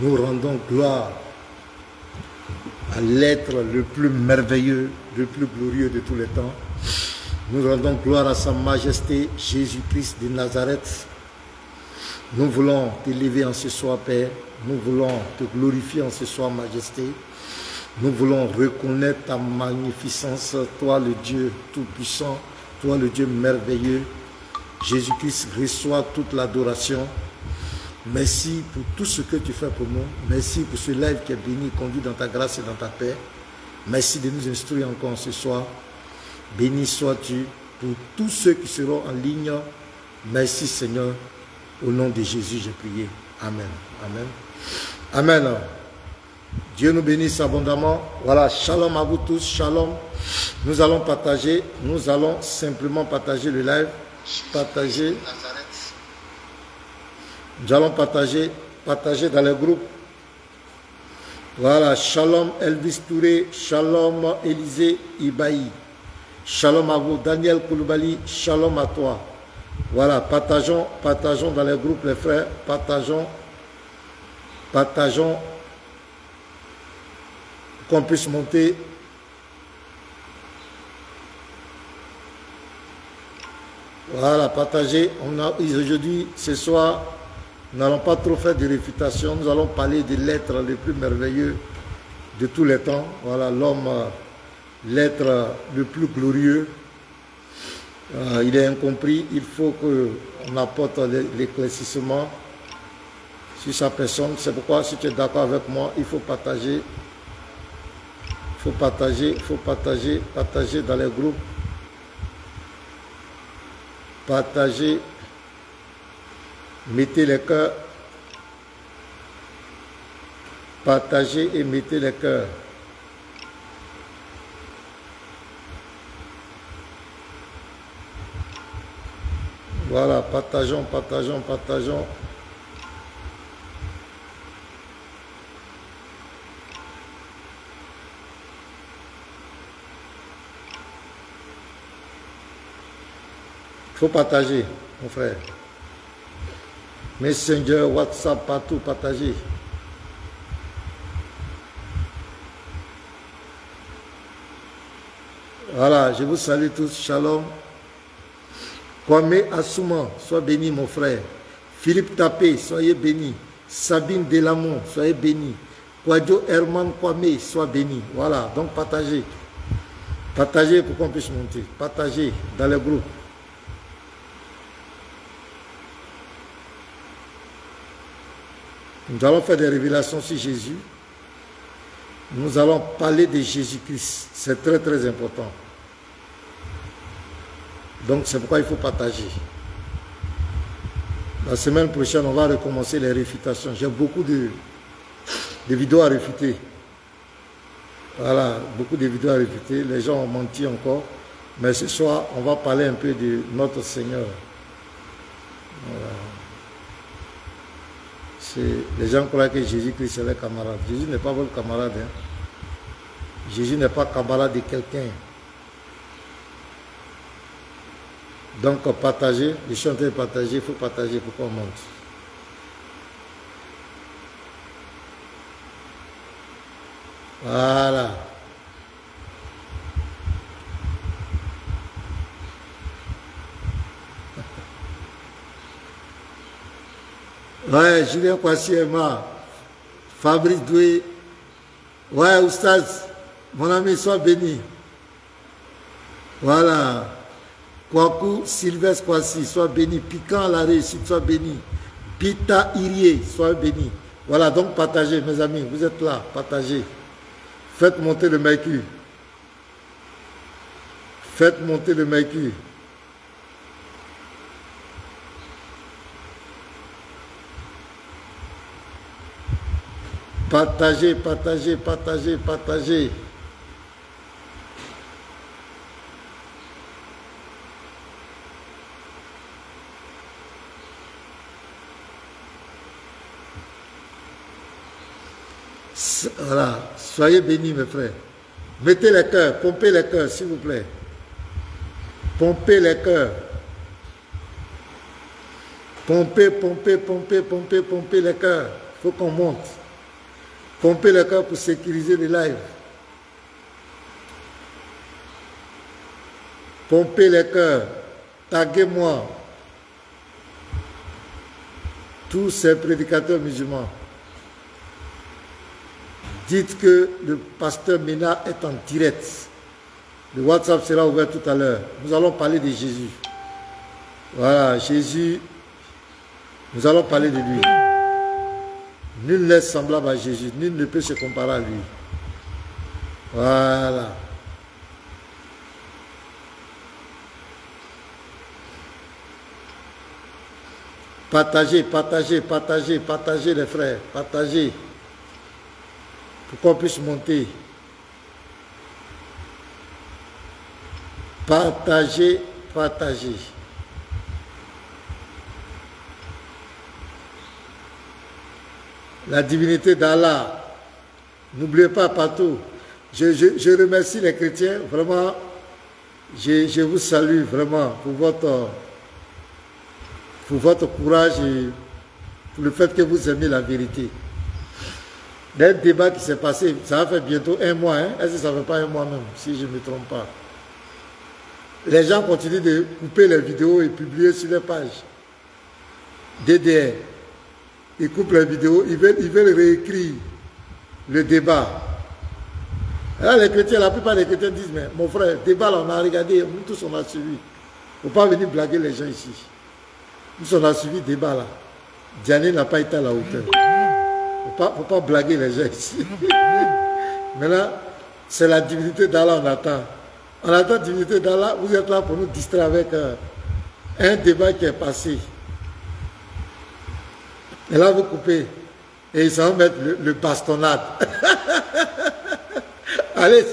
Nous rendons gloire à l'être le plus merveilleux, le plus glorieux de tous les temps. Nous rendons gloire à sa majesté Jésus-Christ de Nazareth. Nous voulons t'élever en ce soir, Père. Nous voulons te glorifier en ce soir, majesté. Nous voulons reconnaître ta magnificence, toi le Dieu tout-puissant, toi le Dieu merveilleux. Jésus-Christ, reçoit toute l'adoration. Merci pour tout ce que tu fais pour nous. Merci pour ce live qui est béni, conduit dans ta grâce et dans ta paix. Merci de nous instruire encore ce soir. Béni sois-tu pour tous ceux qui seront en ligne. Merci Seigneur. Au nom de Jésus, j'ai prié. Amen. Amen. Amen. Dieu nous bénisse abondamment. Voilà, shalom à vous tous. Shalom. Nous allons partager. Nous allons simplement partager le live. Partager. Nous allons partager dans les groupes. Voilà, shalom Elvis Touré, shalom Élisée Ibaï, shalom à vous Daniel Koulibaly, shalom à toi. Voilà, partageons dans les groupes les frères, partageons, qu'on puisse monter. Voilà, partagez. Aujourd'hui, ce soir, nous n'allons pas trop faire de réfutation, nous allons parler de l'être le plus merveilleux de tous les temps. Voilà, l'homme, l'être le plus glorieux. Il est incompris, il faut qu'on apporte l'éclaircissement sur sa personne. C'est pourquoi, si tu es d'accord avec moi, il faut partager. Il faut partager dans les groupes. Partagez. Mettez les cœurs. Partagez et mettez les cœurs. Voilà, partageons. Il faut partager, mon frère. Messenger, WhatsApp, partout, partagez. Voilà, je vous salue tous. Shalom. Kwame Assouma, sois béni, mon frère. Philippe Tapé, soyez béni. Sabine Delamont, soyez béni. Kwadjo Herman Kwame, sois béni. Voilà, donc partagez. Partagez pour qu'on puisse monter. Partagez dans les groupes. Nous allons faire des révélations sur Jésus. Nous allons parler de Jésus-Christ. C'est très très important. Donc c'est pourquoi il faut partager. La semaine prochaine, on va recommencer les réfutations. J'ai beaucoup de vidéos à réfuter. Voilà, beaucoup de vidéos à réfuter. Les gens ont menti encore. Mais ce soir, on va parler un peu de notre Seigneur. Voilà. Les gens croient que Jésus-Christ est leur camarade. Jésus n'est pas votre camarade. Hein. Jésus n'est pas camarade de quelqu'un. Donc partagez, je suis en train de partager, il faut partager pour qu'on monte. Voilà. Ouais, Julien Kwasi Emma, Fabrice Doué, ouais, Oustaz, mon ami, sois béni. Voilà. Kwaku Sylvestre Kwasi, sois béni. Piquant la réussite, sois béni. Pita Irie, sois béni. Voilà, donc partagez, mes amis, vous êtes là, partagez. Faites monter le mercure. Faites monter le mercure. Partagez. Voilà, soyez bénis mes frères. Mettez les cœurs, pompez les cœurs s'il vous plaît. Pompez les cœurs. Pompez les cœurs. Il faut qu'on monte. Pompez le cœur pour sécuriser les lives. Pompez les cœurs. Taguez-moi. Tous ces prédicateurs musulmans. Dites que le pasteur Mena est en direct. Le WhatsApp sera ouvert tout à l'heure. Nous allons parler de Jésus. Voilà, Jésus, nous allons parler de lui. Nul n'est semblable à Jésus. Nul ne peut se comparer à lui. Voilà. Partagez, partagez, partagez, partagez les frères. Partagez. Pour qu'on puisse monter. Partagez, partagez. La divinité d'Allah. N'oubliez pas partout. Je remercie les chrétiens. Vraiment, je vous salue vraiment pour votre courage et pour le fait que vous aimez la vérité. D'un débat qui s'est passé, ça va faire bientôt un mois. Hein? Est-ce que ça ne fait pas un mois même, si je ne me trompe pas? Les gens continuent de couper les vidéos et publier sur les pages. DDR. Ils coupent les vidéos, ils veulent réécrire le débat. Là, les chrétiens, la plupart des chrétiens disent, mais mon frère, débat là, on a regardé, nous tous on a suivi. Il ne faut pas venir blaguer les gens ici. Nous on a suivi le débat là. Diané n'a pas été à la hauteur. Il ne faut pas blaguer les gens ici. Maintenant, c'est la divinité d'Allah, on attend. On attend la divinité d'Allah, vous êtes là pour nous distraire avec un débat qui est passé. Et là, vous coupez. Et ils s'en mettent le bastonnade. Allez,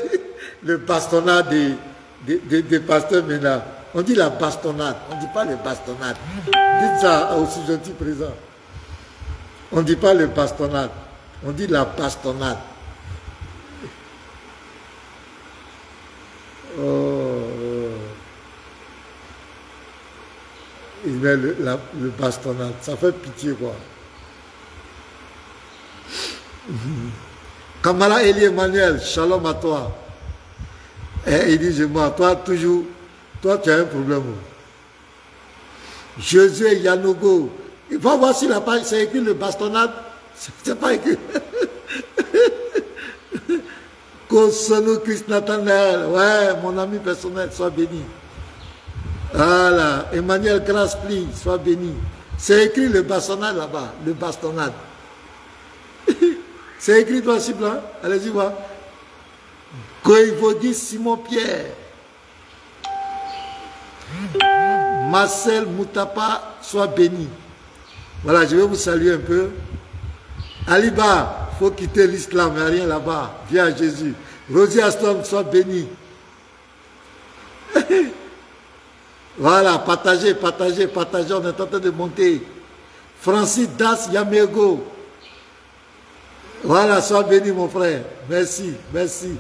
le bastonnade des pasteurs Mena. On dit la bastonnade. On ne dit pas le bastonnade. Dites ça aux sous-gentils présents. On ne dit pas le bastonnade. On dit la bastonnade. Oh. Il met le bastonnade. Ça fait pitié, quoi. Kamala Eli Emmanuel, shalom à toi. Et il dit, moi, toi, toujours, toi, tu as un problème. Josué Yanogo, il va voir si la page, c'est écrit le bastonnade. C'est pas écrit. Kosono Christ Nathanael, ouais, mon ami personnel, sois béni. Voilà, Emmanuel Graspli, sois béni. C'est écrit le bastonnade là-bas, le bastonnade. C'est écrit toi, si blanc. Allez-y voir. Koïvodi Simon Pierre. Marcel Moutapa, sois béni. Voilà, je vais vous saluer un peu. Aliba, il faut quitter l'islam, il n'y a rien là-bas. Viens à Jésus. Rosie Astom, sois béni. Voilà, partagez, partagez, partagez. On est en train de monter. Francis Das Yamego. Voilà, sois béni mon frère. Merci, merci.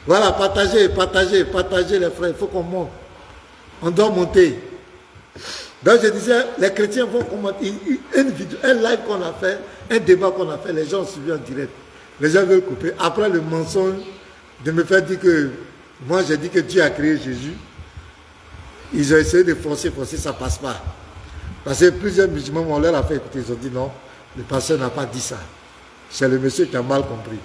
Voilà, partagez, partagez, partagez les frères. Il faut qu'on monte. On doit monter. Donc je disais, les chrétiens vont commenter un live qu'on a fait, un débat qu'on a fait, les gens ont suivi en direct. Les gens veulent couper. Après le mensonge de me faire dire que moi j'ai dit que Dieu a créé Jésus, ils ont essayé de forcer, ça ne passe pas. Parce que plusieurs musulmans, on leur a fait écouter, ils ont dit non, le pasteur n'a pas dit ça. C'est le monsieur qui a mal compris.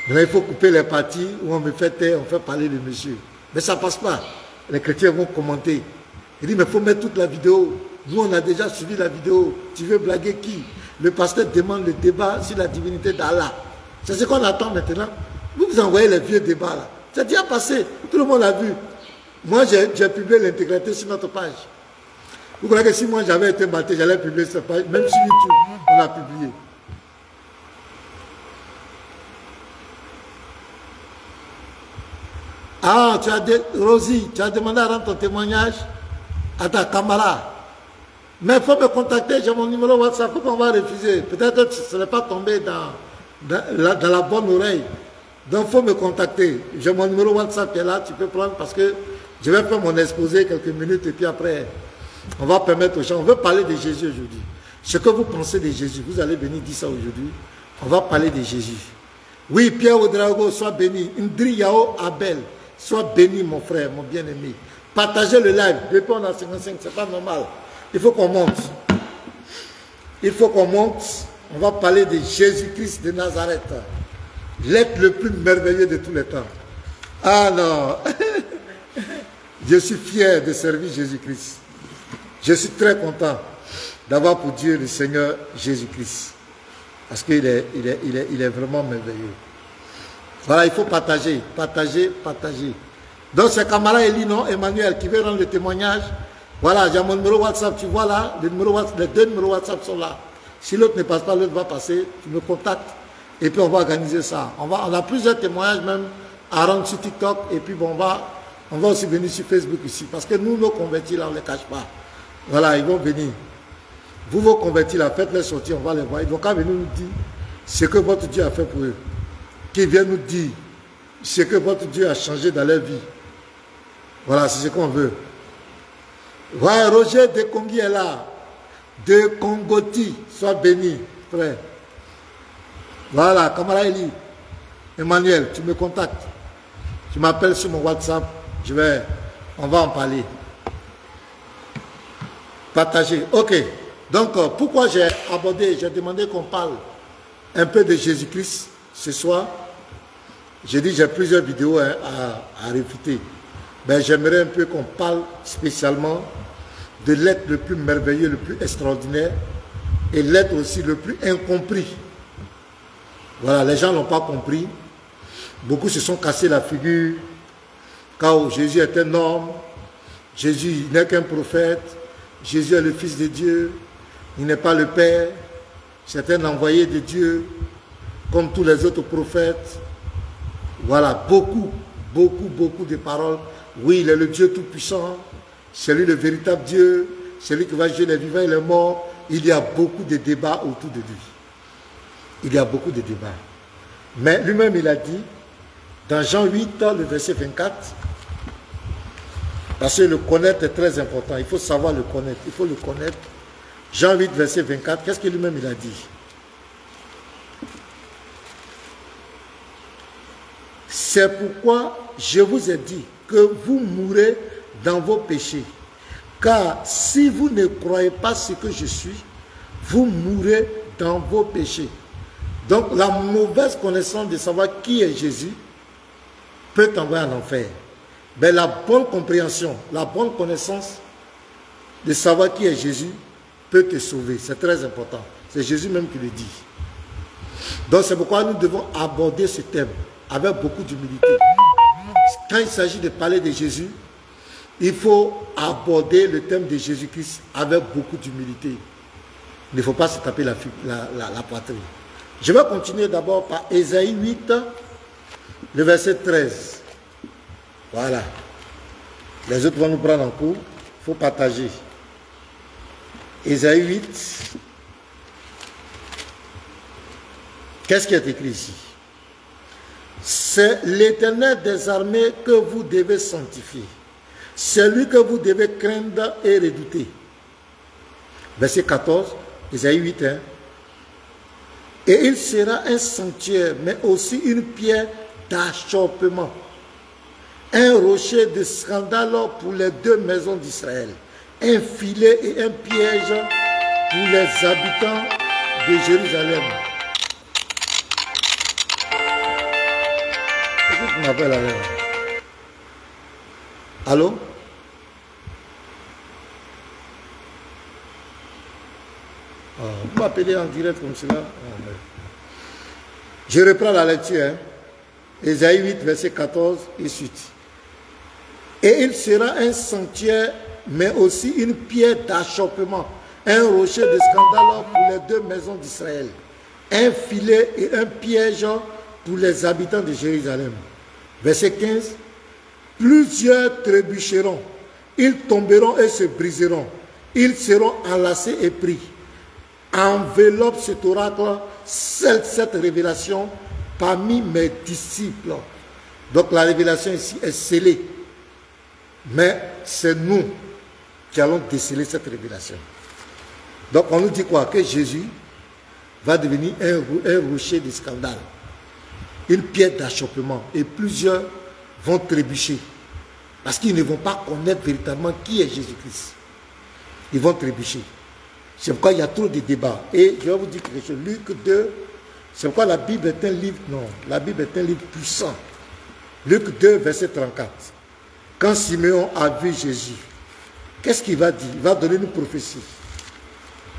Maintenant, il faut couper les parties où on me fait taire, on fait parler le monsieur. Mais ça ne passe pas. Les chrétiens vont commenter. Il dit, mais il faut mettre toute la vidéo. Nous, on a déjà suivi la vidéo. Tu veux blaguer qui? Le pasteur demande le débat sur la divinité d'Allah. C'est ce qu'on attend maintenant. Vous vous envoyez les vieux débats là. C'est déjà passé. Tout le monde l'a vu. Moi, j'ai publié l'intégralité sur notre page. Vous croyez que si moi j'avais été battu, j'allais publier cette page. Même sur YouTube, on a publié. Ah, Rosie, tu as demandé à rendre ton témoignage à ta camarade. Mais il faut me contacter, j'ai mon numéro WhatsApp, pourquoi on va refuser? Peut-être que ce n'est pas tombé dans la bonne oreille. Donc il faut me contacter. J'ai mon numéro WhatsApp qui est là, tu peux prendre parce que je vais faire mon exposé quelques minutes et puis après, on va permettre aux gens, on veut parler de Jésus aujourd'hui. Ce que vous pensez de Jésus, vous allez venir dire ça aujourd'hui. On va parler de Jésus. Oui, Pierre Ouedraogo, sois béni. Indri Yao Abel, sois béni, mon frère, mon bien-aimé. Partagez le live. Depuis on a 55, c'est pas normal. Il faut qu'on monte. Il faut qu'on monte. On va parler de Jésus-Christ de Nazareth. L'être le plus merveilleux de tous les temps. Ah non. Je suis fier de servir Jésus-Christ. Je suis très content d'avoir pour Dieu le Seigneur Jésus-Christ. Parce qu'il est vraiment merveilleux. Voilà, il faut partager, partager, partager. Donc c'est Kamara Eli, non, Emmanuel, qui veut rendre le témoignage. Voilà, j'ai mon numéro WhatsApp, tu vois là, les deux numéros WhatsApp sont là. Si l'autre ne passe pas, l'autre va passer, tu me contactes. Et puis on va organiser ça. On a plusieurs témoignages même à rendre sur TikTok. Et puis bon, on va aussi venir sur Facebook ici. Parce que nous, nos convertis là, on ne les cache pas. Voilà, ils vont venir. Vous vos convertis là, faites-les sortir, on va les voir. Ils vont quand venir nous dire ce que votre Dieu a fait pour eux. Qu'ils viennent nous dire ce que votre Dieu a changé dans leur vie. Voilà, c'est ce qu'on veut. Ouais, Roger de Kongi est là. De Kongoti, sois béni, frère. Voilà, Kamara Eli. Emmanuel, tu me contactes. Tu m'appelles sur mon WhatsApp. On va en parler. Partager. Ok. Donc, pourquoi j'ai demandé qu'on parle un peu de Jésus-Christ ce soir. J'ai dit, j'ai plusieurs vidéos à réfuter. Mais j'aimerais un peu qu'on parle spécialement de l'être le plus merveilleux, le plus extraordinaire et l'être aussi le plus incompris. Voilà, les gens n'ont pas compris. Beaucoup se sont cassés la figure. Car Jésus est un homme. Jésus n'est qu'un prophète. Jésus est le Fils de Dieu. Il n'est pas le Père. C'est un envoyé de Dieu, comme tous les autres prophètes. Voilà, beaucoup de paroles. Oui, il est le Dieu Tout-Puissant. C'est lui le véritable Dieu. C'est lui qui va juger les vivants et les morts. Il y a beaucoup de débats autour de lui. Il y a beaucoup de débats. Mais lui-même, il a dit, dans Jean 8, le verset 24, parce que le connaître est très important. Il faut savoir le connaître. Il faut le connaître. Jean 8, verset 24, qu'est-ce que lui-même il a dit? C'est pourquoi je vous ai dit que vous mourrez dans vos péchés. Car si vous ne croyez pas ce que je suis, vous mourrez dans vos péchés. Donc la mauvaise connaissance de savoir qui est Jésus peut t'envoyer en enfer. Mais la bonne compréhension, la bonne connaissance de savoir qui est Jésus peut te sauver. C'est très important. C'est Jésus même qui le dit. Donc c'est pourquoi nous devons aborder ce thème avec beaucoup d'humilité. Quand il s'agit de parler de Jésus, il faut aborder le thème de Jésus-Christ avec beaucoup d'humilité. Il ne faut pas se taper la poitrine. Je vais continuer d'abord par Ésaïe 8, le verset 13. Voilà. Les autres vont nous prendre en cours. Il faut partager. Ésaïe 8. Qu'est-ce qui est écrit ici? C'est l'Éternel des armées que vous devez sanctifier. C'est lui que vous devez craindre et redouter. Verset 14, Ésaïe 8. Hein? Et il sera un sanctuaire, mais aussi une pierre d'achoppement. Un rocher de scandale pour les deux maisons d'Israël. Un filet et un piège pour les habitants de Jérusalem. Qu'est-ce que tu m'appelles alors? Allô? Vous m'appelez en direct comme cela. Je reprends la lecture. Hein? Ésaïe 8, verset 14 et suite. Et il sera un sanctuaire, mais aussi une pierre d'achoppement, un rocher de scandale pour les deux maisons d'Israël, un filet et un piège pour les habitants de Jérusalem. Verset 15. Plusieurs trébucheront, ils tomberont et se briseront, ils seront enlacés et pris. Enveloppe cet oracle, cette révélation parmi mes disciples. Donc la révélation ici est scellée. Mais c'est nous qui allons déceler cette révélation. Donc on nous dit quoi? Que Jésus va devenir un rocher de scandale, une pierre d'achoppement, et plusieurs vont trébucher parce qu'ils ne vont pas connaître véritablement qui est Jésus-Christ. Ils vont trébucher. C'est pourquoi il y a trop de débats. Et je vais vous dire quelque chose. Luc 2, c'est pourquoi la Bible est un livre, non, la Bible est un livre puissant. Luc 2, verset 34. Quand Simeon a vu Jésus, qu'est-ce qu'il va dire? Il va donner une prophétie.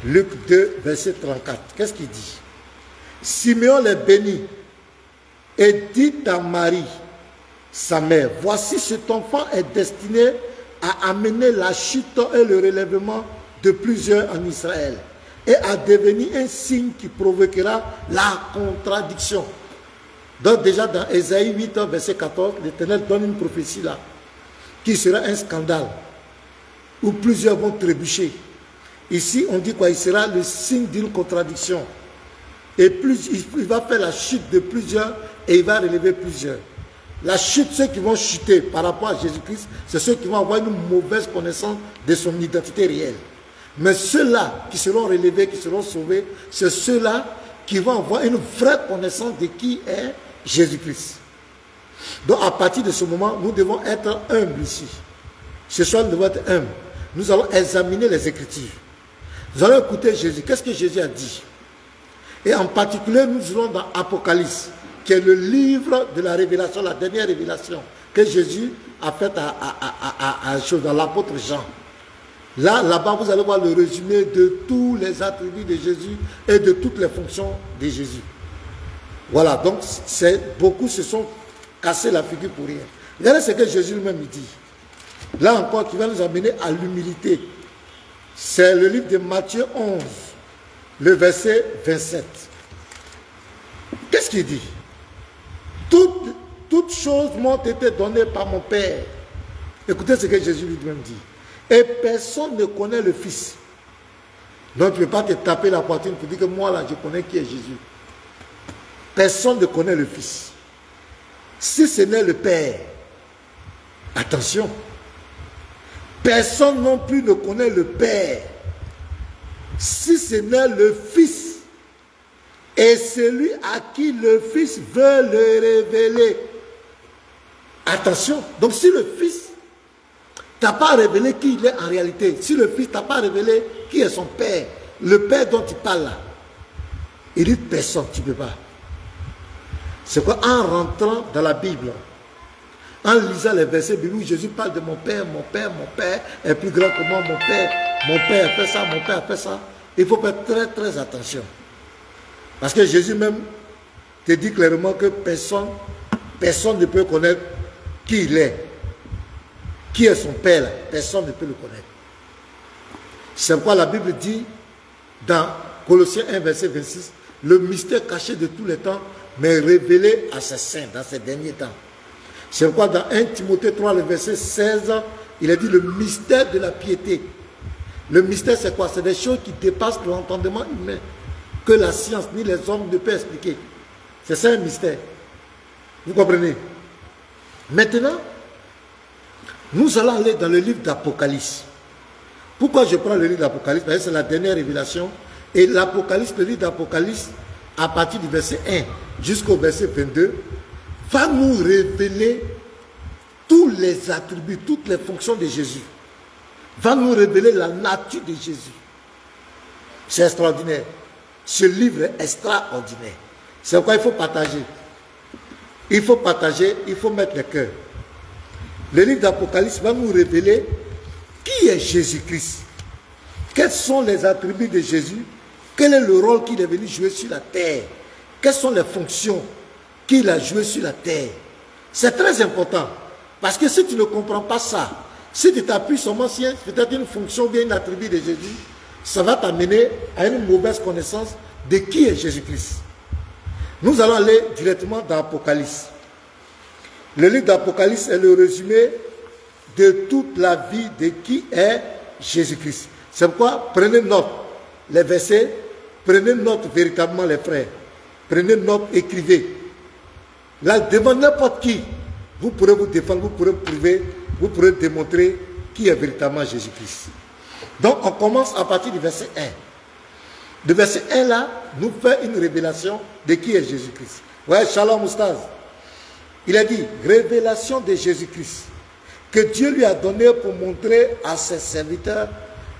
Luc 2, verset 34. Qu'est-ce qu'il dit? Simeon les bénit et dit à Marie, sa mère, voici cet enfant est destiné à amener la chute et le relèvement de plusieurs en Israël et à devenir un signe qui provoquera la contradiction. Donc déjà dans Ésaïe 8, verset 14, l'Éternel donne une prophétie là, qui sera un scandale, où plusieurs vont trébucher. Ici, on dit quoi? Il sera le signe d'une contradiction. Et plus, il va faire la chute de plusieurs et il va relever plusieurs. La chute, ceux qui vont chuter par rapport à Jésus-Christ, c'est ceux qui vont avoir une mauvaise connaissance de son identité réelle. Mais ceux-là qui seront relevés, qui seront sauvés, c'est ceux-là qui vont avoir une vraie connaissance de qui est Jésus-Christ. Donc à partir de ce moment, nous devons être humbles ici. Ce soir, nous devons être humbles. Nous allons examiner les Écritures. Nous allons écouter Jésus. Qu'est-ce que Jésus a dit? Et en particulier, nous serons dans Apocalypse, qui est le livre de la révélation, la dernière révélation que Jésus a faite dans l'apôtre Jean. Là-bas, vous allez voir le résumé de tous les attributs de Jésus et de toutes les fonctions de Jésus. Voilà, donc beaucoup se sont cassés la figure pour rien. Regardez ce que Jésus lui-même dit. Là encore, qui va nous amener à l'humilité. C'est le livre de Matthieu 11, le verset 27. Qu'est-ce qu'il dit? Toutes choses m'ont été données par mon Père. Écoutez ce que Jésus lui-même dit. Et personne ne connaît le Fils. Donc tu ne peux pas te taper la poitrine pour dire que moi là, je connais qui est Jésus. Personne ne connaît le Fils. Si ce n'est le Père, attention, personne non plus ne connaît le Père. Si ce n'est le Fils, et celui à qui le Fils veut le révéler. Attention, donc si le Fils t'a pas révélé qui il est en réalité, si le Fils t'a pas révélé qui est son Père, le Père dont il parle là, il dit personne, tu ne peux pas. C'est quoi? En rentrant dans la Bible, en lisant les versets bibliques où Jésus parle de mon Père est plus grand que moi, mon Père a fait ça, mon Père a fait ça, il faut faire très très attention. Parce que Jésus même te dit clairement que personne ne peut connaître qui il est. Qui est son Père là? Personne ne peut le connaître. C'est pourquoi la Bible dit dans Colossiens 1, verset 26, le mystère caché de tous les temps, mais révélé à ses saints dans ces derniers temps. C'est pourquoi dans 1 Timothée 3, le verset 16, il a dit le mystère de la piété. Le mystère c'est quoi? C'est des choses qui dépassent l'entendement humain, que la science ni les hommes ne peuvent expliquer. C'est ça un mystère. Vous comprenez? Maintenant, nous allons aller dans le livre d'Apocalypse. Pourquoi je prends le livre d'Apocalypse? Parce que c'est la dernière révélation. Et l'Apocalypse, le livre d'Apocalypse, à partir du verset 1 jusqu'au verset 22, va nous révéler tous les attributs, toutes les fonctions de Jésus. Va nous révéler la nature de Jésus. C'est extraordinaire. Ce livre est extraordinaire. C'est pourquoi il faut partager. Il faut partager, il faut mettre le cœur. Le livre d'Apocalypse va nous révéler qui est Jésus-Christ. Quels sont les attributs de Jésus? Quel est le rôle qu'il est venu jouer sur la terre? Quelles sont les fonctions qu'il a jouées sur la terre? C'est très important. Parce que si tu ne comprends pas ça, si tu t'appuies seulement sur peut-être une fonction ou bien un attribut de Jésus, ça va t'amener à une mauvaise connaissance de qui est Jésus-Christ. Nous allons aller directement dans l'Apocalypse. Le livre d'Apocalypse est le résumé de toute la vie de qui est Jésus-Christ. C'est pourquoi prenez note, les versets, prenez note véritablement les frères. Prenez note, écrivez. Là, devant n'importe qui, vous pourrez vous défendre, vous pourrez prouver, vous pourrez démontrer qui est véritablement Jésus-Christ. Donc, on commence à partir du verset 1. Le verset 1 là nous fait une révélation de qui est Jésus-Christ. Ouais, Shalom Oustaz. Il a dit, révélation de Jésus-Christ, que Dieu lui a donné pour montrer à ses serviteurs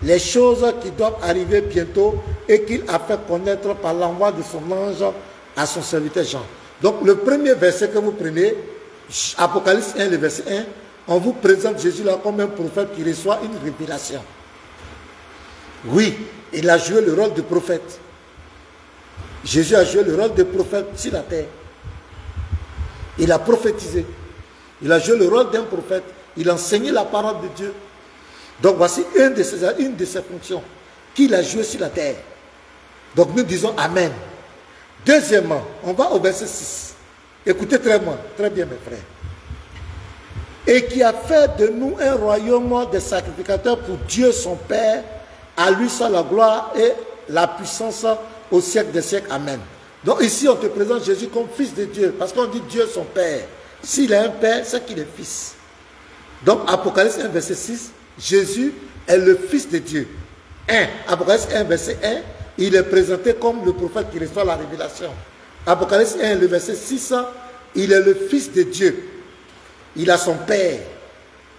les choses qui doivent arriver bientôt et qu'il a fait connaître par l'envoi de son ange à son serviteur Jean. Donc le premier verset que vous prenez, Apocalypse 1, le verset 1, on vous présente Jésus là comme un prophète qui reçoit une révélation. Oui, il a joué le rôle de prophète. Jésus a joué le rôle de prophète sur la terre. Il a prophétisé. Il a joué le rôle d'un prophète. Il a enseigné la parole de Dieu. Donc voici une de ses fonctions qu'il a joué sur la terre. Donc nous disons Amen. Deuxièmement, on va au verset 6. Écoutez très bien mes frères. Et qui a fait de nous un royaume de sacrificateurs pour Dieu son Père, à lui soit la gloire et la puissance au siècle des siècles. Amen. Donc ici on te présente Jésus comme fils de Dieu, parce qu'on dit Dieu son Père. S'il est un Père, c'est qu'il est fils. Donc Apocalypse 1 verset 6, Jésus est le fils de Dieu. Apocalypse 1 verset 1, il est présenté comme le prophète qui reçoit la révélation. Apocalypse 1 le verset 6, il est le fils de Dieu. Il a son Père.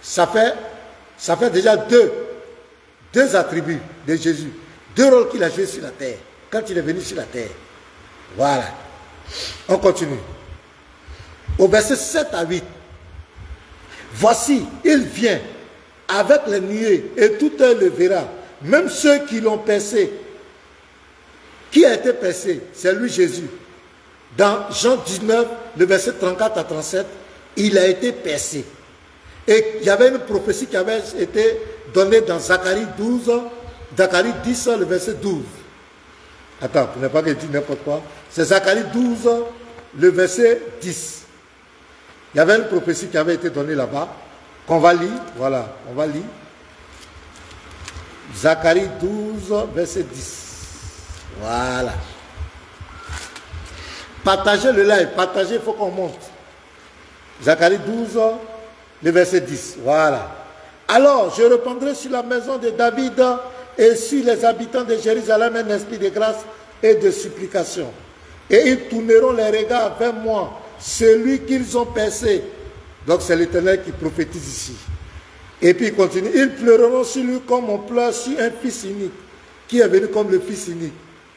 Ça fait déjà deux attributs de Jésus. Deux rôles qu'il a joués sur la terre, quand il est venu sur la terre. Voilà. On continue. Au verset 7 à 8. Voici, il vient avec les nuées et tout œil le verra. Même ceux qui l'ont percé. Qui a été percé? C'est lui Jésus. Dans Jean 19, le verset 34 à 37, il a été percé. Et il y avait une prophétie qui avait été donnée dans Zacharie 12, Zacharie 10, le verset 12. Attends, pour ne pas que je dise n'importe quoi. C'est Zacharie 12, le verset 10. Il y avait une prophétie qui avait été donnée là-bas, qu'on va lire. Voilà, on va lire. Zacharie 12, verset 10. Voilà. Partagez le live, partagez, il faut qu'on monte. Zacharie 12, le verset 10. Voilà. Alors, je répandrai sur la maison de David et sur les habitants de Jérusalem un esprit de grâce et de supplication. Et ils tourneront les regards vers moi, celui qu'ils ont percé. Donc c'est l'Éternel qui prophétise ici. Et puis il continue. Ils pleureront sur lui comme on pleure sur un fils unique. Qui est venu comme le fils unique?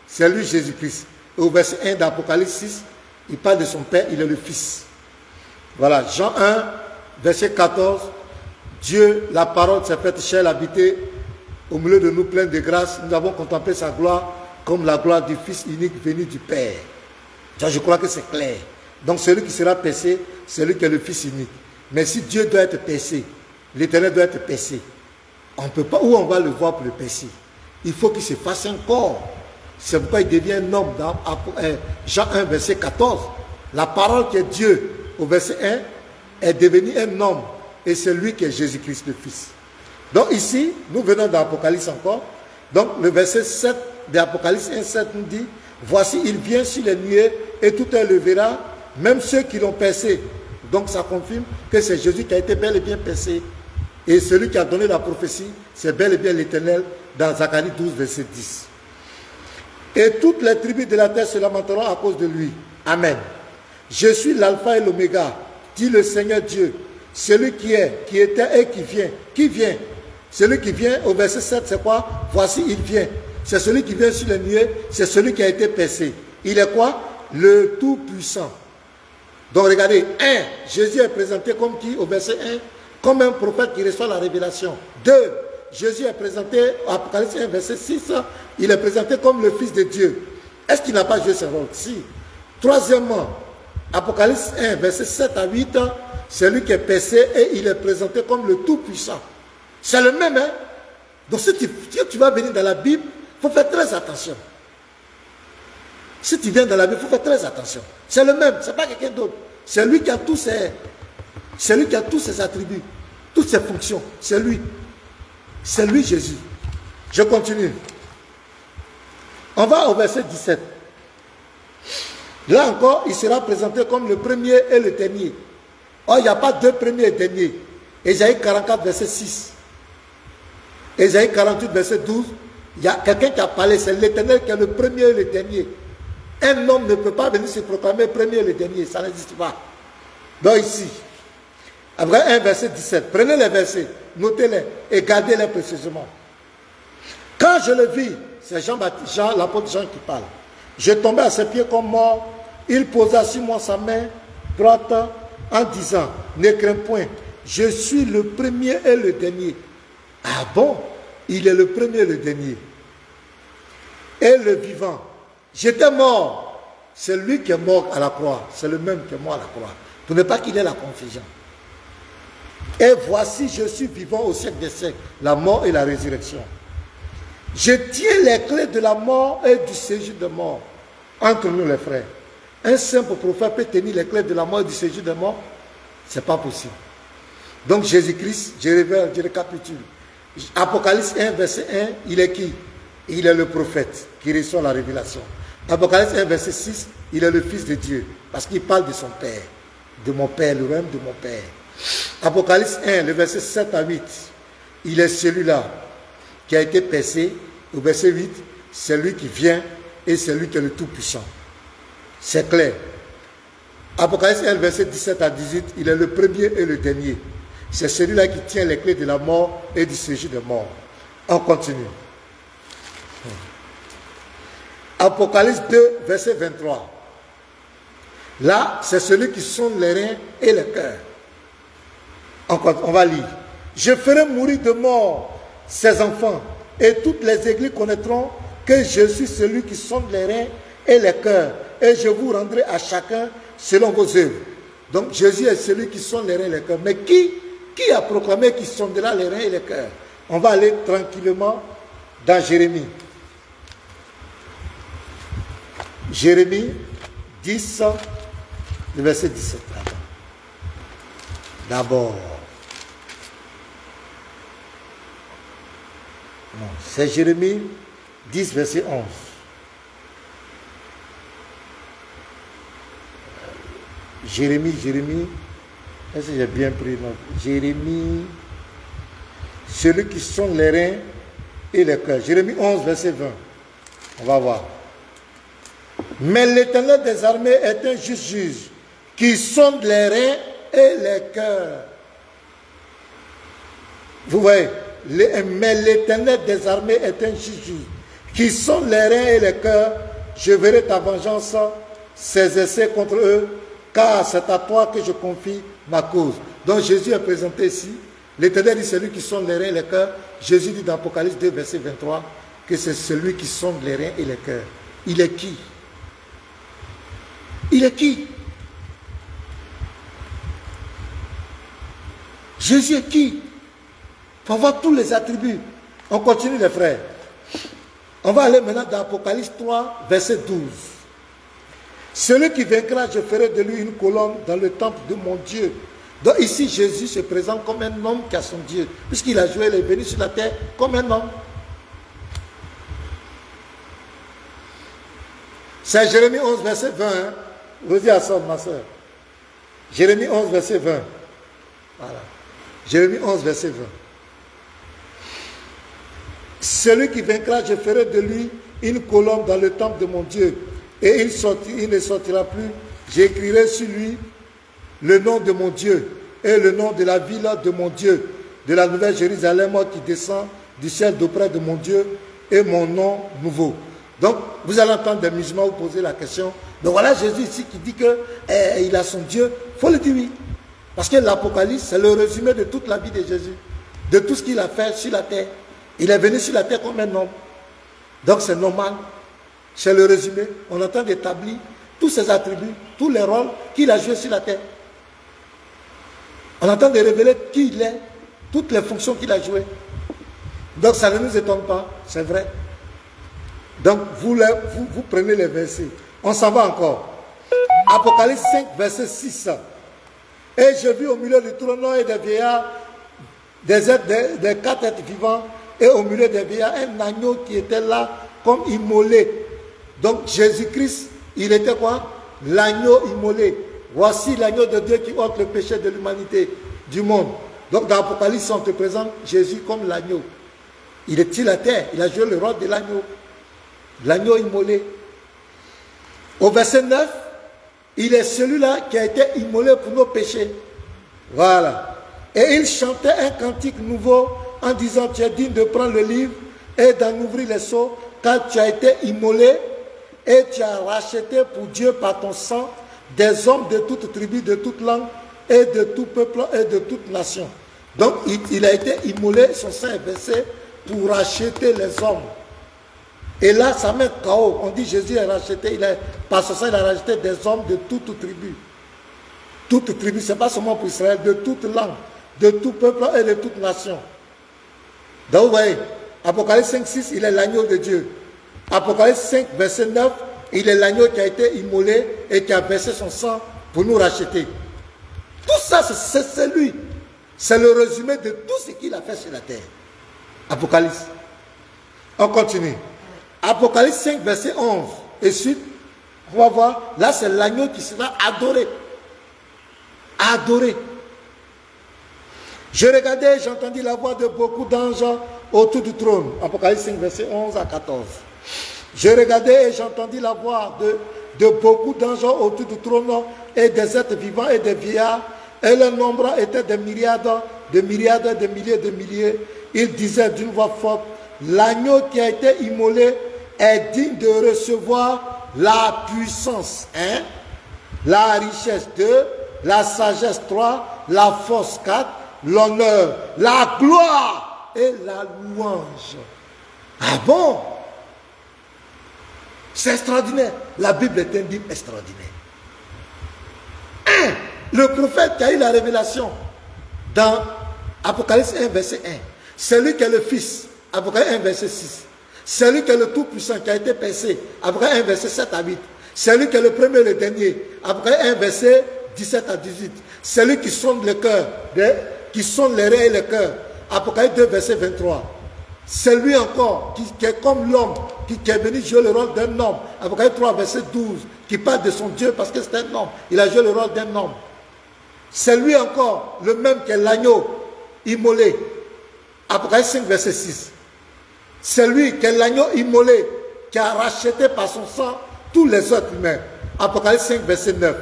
C'est lui Jésus-Christ. Au verset 1 d'Apocalypse 6, il parle de son Père, il est le Fils. Voilà, Jean 1, verset 14. Dieu, la parole s'est faite chair, habité au milieu de nous, plein de grâce. Nous avons contemplé sa gloire comme la gloire du Fils unique venu du Père. Je crois que c'est clair. Donc celui qui sera percé, c'est lui qui est le Fils unique. Mais si Dieu doit être percé, l'Éternel doit être percé, on ne peut pas, où on va le voir pour le percer? Il faut qu'il se fasse un corps. C'est pourquoi il devient un homme dans Jean 1, verset 14. La parole qui est Dieu, au verset 1, est devenue un homme. Et c'est lui qui est Jésus-Christ, le Fils. Donc ici, nous venons d'Apocalypse encore. Donc le verset 7 d'Apocalypse 1, 7 nous dit, voici, il vient sur les nuées et tout un le verra, même ceux qui l'ont percé. Donc ça confirme que c'est Jésus qui a été bel et bien percé. Et celui qui a donné la prophétie, c'est bel et bien l'Éternel dans Zacharie 12, verset 10. Et toutes les tribus de la terre se lamenteront à cause de lui. Amen. Je suis l'alpha et l'oméga, dit le Seigneur Dieu, celui qui est, qui était et qui vient. Qui vient? Celui qui vient, au verset 7, c'est quoi? Voici, il vient. C'est celui qui vient sur les nuées, c'est celui qui a été percé. Il est quoi? Le Tout-Puissant. Donc regardez, 1, Jésus est présenté comme qui au verset 1? Comme un prophète qui reçoit la révélation. 2, Jésus est présenté, Apocalypse 1, verset 6, il est présenté comme le Fils de Dieu. Est-ce qu'il n'a pas joué ce rôle? Si. Troisièmement, Apocalypse 1, verset 7 à 8, c'est lui qui est percé et il est présenté comme le Tout-Puissant. C'est le même, hein? Donc si tu vas venir dans la Bible, il faut faire très attention. Si tu viens dans la Bible, il faut faire très attention. C'est le même, ce n'est pas quelqu'un d'autre. C'est lui qui a tous ses attributs, toutes ses fonctions. C'est lui. C'est lui Jésus. Je continue. On va au verset 17. Là encore, il sera présenté comme le premier et le dernier. Or, il n'y a pas deux premiers et derniers. Ésaïe 44, verset 6. Ésaïe 48, verset 12. Il y a quelqu'un qui a parlé, c'est l'Éternel qui est le premier et le dernier. Un homme ne peut pas venir se proclamer premier et le dernier, ça n'existe pas. Donc ici, après 1 verset 17, prenez les versets, notez-les et gardez-les précisément. Quand je le vis, c'est Jean, l'apôtre Jean qui parle. Je tombais à ses pieds comme mort, il posa sur moi sa main droite en disant, ne crains point, je suis le premier et le dernier. Ah bon? Il est le premier et le dernier. Et le vivant. J'étais mort. C'est lui qui est mort à la croix. C'est le même qui est mort à la croix. Pour ne pas qu'il ait la confusion. Et voici, je suis vivant au siècle des siècles. La mort et la résurrection. Je tiens les clés de la mort et du séjour de mort. Entre nous les frères. Un simple prophète peut tenir les clés de la mort et du séjour de mort? Ce n'est pas possible. Donc Jésus-Christ, je récapitule. Apocalypse 1, verset 1, il est qui? Il est le prophète qui reçoit la révélation. Apocalypse 1, verset 6, il est le Fils de Dieu. Parce qu'il parle de son Père. De mon Père, le règne de mon Père. Apocalypse 1, le verset 7 à 8, il est celui-là qui a été percé. Au verset 8, c'est lui qui vient et c'est lui qui est le Tout-Puissant. C'est clair. Apocalypse 1, verset 17 à 18, il est le premier et le dernier. C'est celui-là qui tient les clés de la mort et du séjour de mort. On continue. Apocalypse 2, verset 23. Là, c'est celui qui sonde les reins et le cœur. On va lire. Je ferai mourir de mort ses enfants, et toutes les églises connaîtront que je suis celui qui sonde les reins et les cœurs, et je vous rendrai à chacun selon vos œuvres. Donc Jésus est celui qui sonde les reins et les cœurs. Mais qui a proclamé qu'il sondera les reins et les cœurs? On va aller tranquillement dans Jérémie. Jérémie 10, le verset 17. D'abord. C'est Jérémie 10, verset 11. Jérémie, est-ce que j'ai bien pris note? Jérémie, celui qui sonde les reins et les cœurs. Jérémie 11, verset 20. On va voir. Mais l'Éternel des armées est un juste juge qui sonde les reins et les cœurs. Vous voyez? Mais l'Éternel des armées est un juste juge qui sonde les reins et les cœurs. Je verrai ta vengeance, ses essais contre eux, car c'est à toi que je confie ma cause. Donc Jésus est présenté ici. L'Éternel dit celui qui sonde les reins et les cœurs. Jésus dit dans Apocalypse 2, verset 23, que c'est celui qui sonde les reins et les cœurs. Il est qui? Il est qui? Jésus est qui? Il faut voir tous les attributs. On continue les frères. On va aller maintenant dans Apocalypse 3, verset 12. Celui qui vaincra, je ferai de lui une colonne dans le temple de mon Dieu. Donc ici, Jésus se présente comme un homme qui a son Dieu. Puisqu'il a joué, il est venu sur la terre comme un homme. C'est Jérémie 11, verset 20. Hein? Redis à ça, ma soeur. Jérémie 11, verset 20. Voilà. Jérémie 11, verset 20. Celui qui vaincra, je ferai de lui une colonne dans le temple de mon Dieu. Et il ne sortira plus. J'écrirai sur lui le nom de mon Dieu et le nom de la ville de mon Dieu, de la nouvelle Jérusalem qui descend du ciel d'auprès de mon Dieu et mon nom nouveau. Donc, vous allez entendre des musulmans vous poser la question. Donc voilà Jésus ici qui dit qu'il a son Dieu. Il faut le dire oui. Parce que l'Apocalypse, c'est le résumé de toute la vie de Jésus. De tout ce qu'il a fait sur la terre. Il est venu sur la terre comme un homme. Donc c'est normal. C'est le résumé. On entend d'établir tous ses attributs, tous les rôles qu'il a joués sur la terre. On entend de révéler qui il est, toutes les fonctions qu'il a jouées. Donc ça ne nous étonne pas, c'est vrai. Donc vous prenez les versets. On s'en va encore. Apocalypse 5, verset 6. Et je vis au milieu du trône et des vieillards, des quatre êtres vivants, et au milieu des vieillards, un agneau qui était là comme immolé. Donc Jésus-Christ, il était quoi? L'agneau immolé. Voici l'agneau de Dieu qui ôte le péché de l'humanité, du monde. Donc dans l'Apocalypse, on te présente Jésus comme l'agneau. Il est sur la terre. Il a joué le rôle de l'agneau. L'agneau immolé. Au verset 9, il est celui-là qui a été immolé pour nos péchés. Voilà. Et il chantait un cantique nouveau en disant, tu es digne de prendre le livre et d'en ouvrir les sceaux, car tu as été immolé et tu as racheté pour Dieu par ton sang des hommes de toute tribu, de toute langue et de tout peuple et de toute nation. Donc il a été immolé, son sang est versé pour racheter les hommes. Et là, ça met KO. On dit Jésus a racheté, par son sang, il a racheté des hommes de toute tribu. Toute tribu, ce n'est pas seulement pour Israël, de toute langue, de tout peuple et de toute nation. Donc vous voyez, Apocalypse 5, 6, il est l'agneau de Dieu. Apocalypse 5, verset 9, il est l'agneau qui a été immolé et qui a versé son sang pour nous racheter. Tout ça, c'est lui. C'est le résumé de tout ce qu'il a fait sur la terre. Apocalypse. On continue. Apocalypse 5, verset 11. Et suite, on va voir, là c'est l'agneau qui sera adoré. Adoré. Je regardais, j'entendis la voix de beaucoup d'anges autour du trône. Apocalypse 5, verset 11 à 14. Je regardais et j'entendis la voix de beaucoup d'anges autour du trône et des êtres vivants et des vieillards. Et le nombre était de myriades, de myriades, de milliers, de milliers. Ils disaient d'une voix forte, l'agneau qui a été immolé est digne de recevoir la puissance 1, la richesse 2, la sagesse 3, la force 4, l'honneur, la gloire et la louange. Ah bon? C'est extraordinaire. La Bible est un livre extraordinaire. Le prophète qui a eu la révélation dans Apocalypse 1, verset 1, c'est lui qui est le Fils, Apocalypse 1, verset 6. C'est lui qui est le Tout-Puissant qui a été percé, Apocalypse 1, verset 7 à 8. C'est lui qui est le premier et le dernier, Apocalypse 1, verset 17 à 18. C'est lui qui sonde le cœur, qui sonde les reins et le cœur, Apocalypse 2, verset 23. C'est lui encore qui est comme l'homme, qui est venu jouer le rôle d'un homme, Apocalypse 3, verset 12, qui parle de son Dieu parce que c'est un homme. Il a joué le rôle d'un homme. C'est lui encore, le même qui est l'agneau immolé. Apocalypse 5, verset 6. C'est lui qui est l'agneau immolé, qui a racheté par son sang tous les êtres humains. Apocalypse 5, verset 9.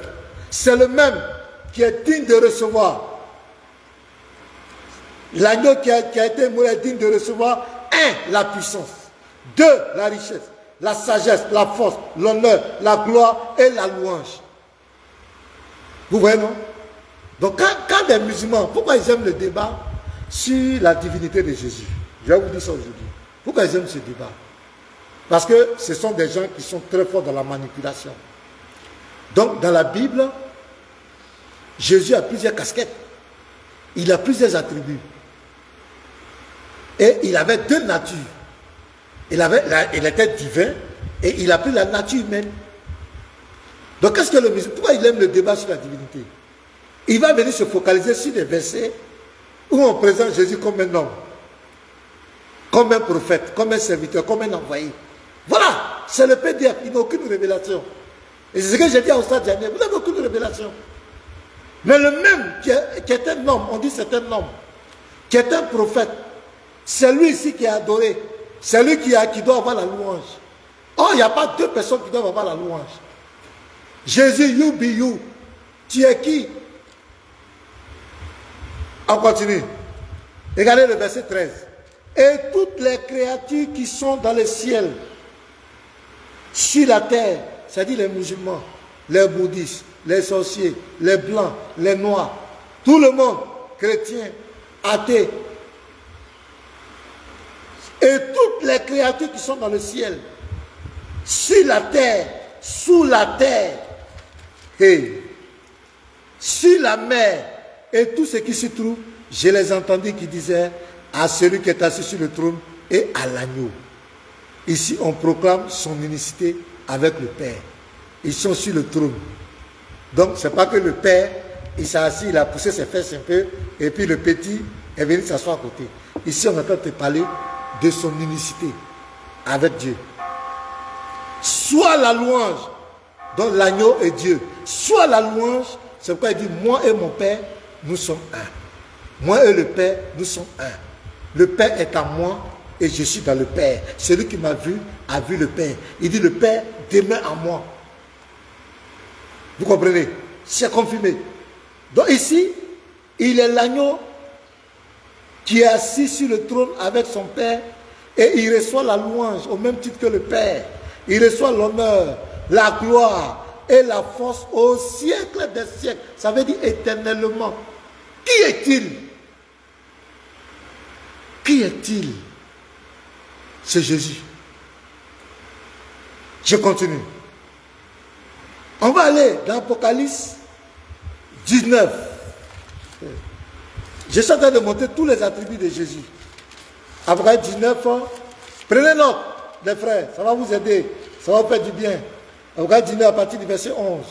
C'est le même qui est digne de recevoir. L'agneau qui a été immolé est digne de recevoir, 1, la puissance, 2, la richesse, la sagesse, la force, l'honneur, la gloire et la louange. Vous voyez, non? Donc, quand des musulmans, pourquoi ils aiment le débat sur la divinité de Jésus? Je vais vous dire ça aujourd'hui. Pourquoi ils aiment ce débat? Parce que ce sont des gens qui sont très forts dans la manipulation. Donc, dans la Bible, Jésus a plusieurs casquettes. Il a plusieurs attributs. Et il avait deux natures. Il était divin et il a pris la nature humaine. Donc, qu'est-ce que le musulman? Pourquoi il aime le débat sur la divinité? Il va venir se focaliser sur des versets où on présente Jésus comme un homme, comme un prophète, comme un serviteur, comme un envoyé. Voilà, c'est le PDF, il n'a aucune révélation. Et c'est ce que j'ai dit à Oustad Djamé, vous n'avez aucune révélation. Mais le même qui est un homme, on dit c'est un homme, qui est un prophète, c'est lui ici qui est adoré, c'est lui qui doit avoir la louange. Oh, il n'y a pas deux personnes qui doivent avoir la louange. Jésus, you be you. Tu es qui? On continue. Regardez le verset 13. Et toutes les créatures qui sont dans le ciel, sur la terre, c'est-à-dire les musulmans, les bouddhistes, les sorciers, les blancs, les noirs, tout le monde, chrétien, athée, et toutes les créatures qui sont dans le ciel, sur la terre, sous la terre, et sur la mer, et tout ce qui s'y trouve, je les entendis qui disaient à celui qui est assis sur le trône et à l'agneau. Ici, on proclame son unicité avec le Père. Ils sont sur le trône. Donc, ce n'est pas que le Père, il s'est assis, il a poussé ses fesses un peu, et puis le petit est venu s'asseoir à côté. Ici, on est en train de te parler de son unicité avec Dieu. Soit la louange, dont l'agneau est Dieu, soit la louange, c'est pourquoi il dit, moi et mon Père, nous sommes un. Moi et le Père, nous sommes un. Le Père est à moi et je suis dans le Père. Celui qui m'a vu a vu le Père. Il dit le Père demeure en moi. Vous comprenez? C'est confirmé. Donc ici, il est l'agneau qui est assis sur le trône avec son Père et il reçoit la louange au même titre que le Père. Il reçoit l'honneur, la gloire et la force au siècle des siècles. Ça veut dire éternellement. Qui est-il? Qui est-il? C'est Jésus. Je continue. On va aller dans Apocalypse 19. Je suis en train de montrer tous les attributs de Jésus. Apocalypse 19, prenez note, les frères, ça va vous aider, ça va vous faire du bien. Apocalypse 19 à partir du verset 11.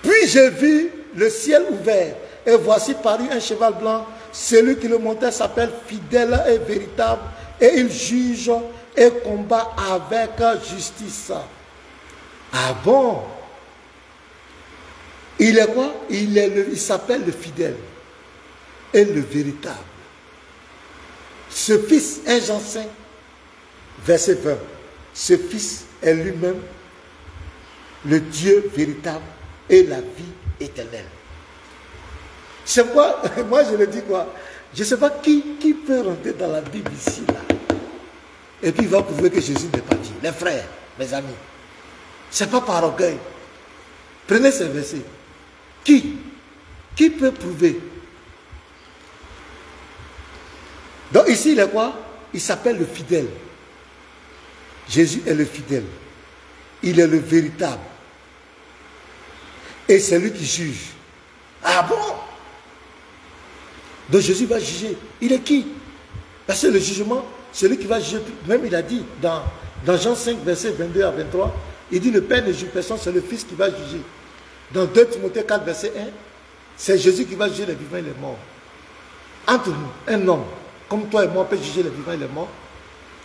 Puis j'ai vu le ciel ouvert, et voici parut un cheval blanc. Celui qui le montait s'appelle fidèle et véritable, et il juge et combat avec justice. Ah bon? Il est quoi? Il s'appelle le fidèle et le véritable. Ce fils, 1 Jean 5, verset 20, ce fils est lui-même le Dieu véritable et la vie éternelle. C'est quoi? Moi je le dis quoi? Je ne sais pas qui peut rentrer dans la Bible ici, là. Et puis il va prouver que Jésus n'est pas Dieu. Les frères, mes amis, ce n'est pas par orgueil. Prenez ces versets. Qui peut prouver? Donc ici il est quoi? Il s'appelle le fidèle. Jésus est le fidèle. Il est le véritable. Et c'est lui qui juge. Ah bon? Donc Jésus va juger. Il est qui? Parce que le jugement, celui qui va juger, même il a dit dans Jean 5, verset 22 à 23, il dit le Père ne juge personne, c'est le Fils qui va juger. Dans 2 Timothée 4, verset 1, c'est Jésus qui va juger les vivants et les morts. Entre nous, un homme, comme toi et moi, peut juger les vivants et les morts.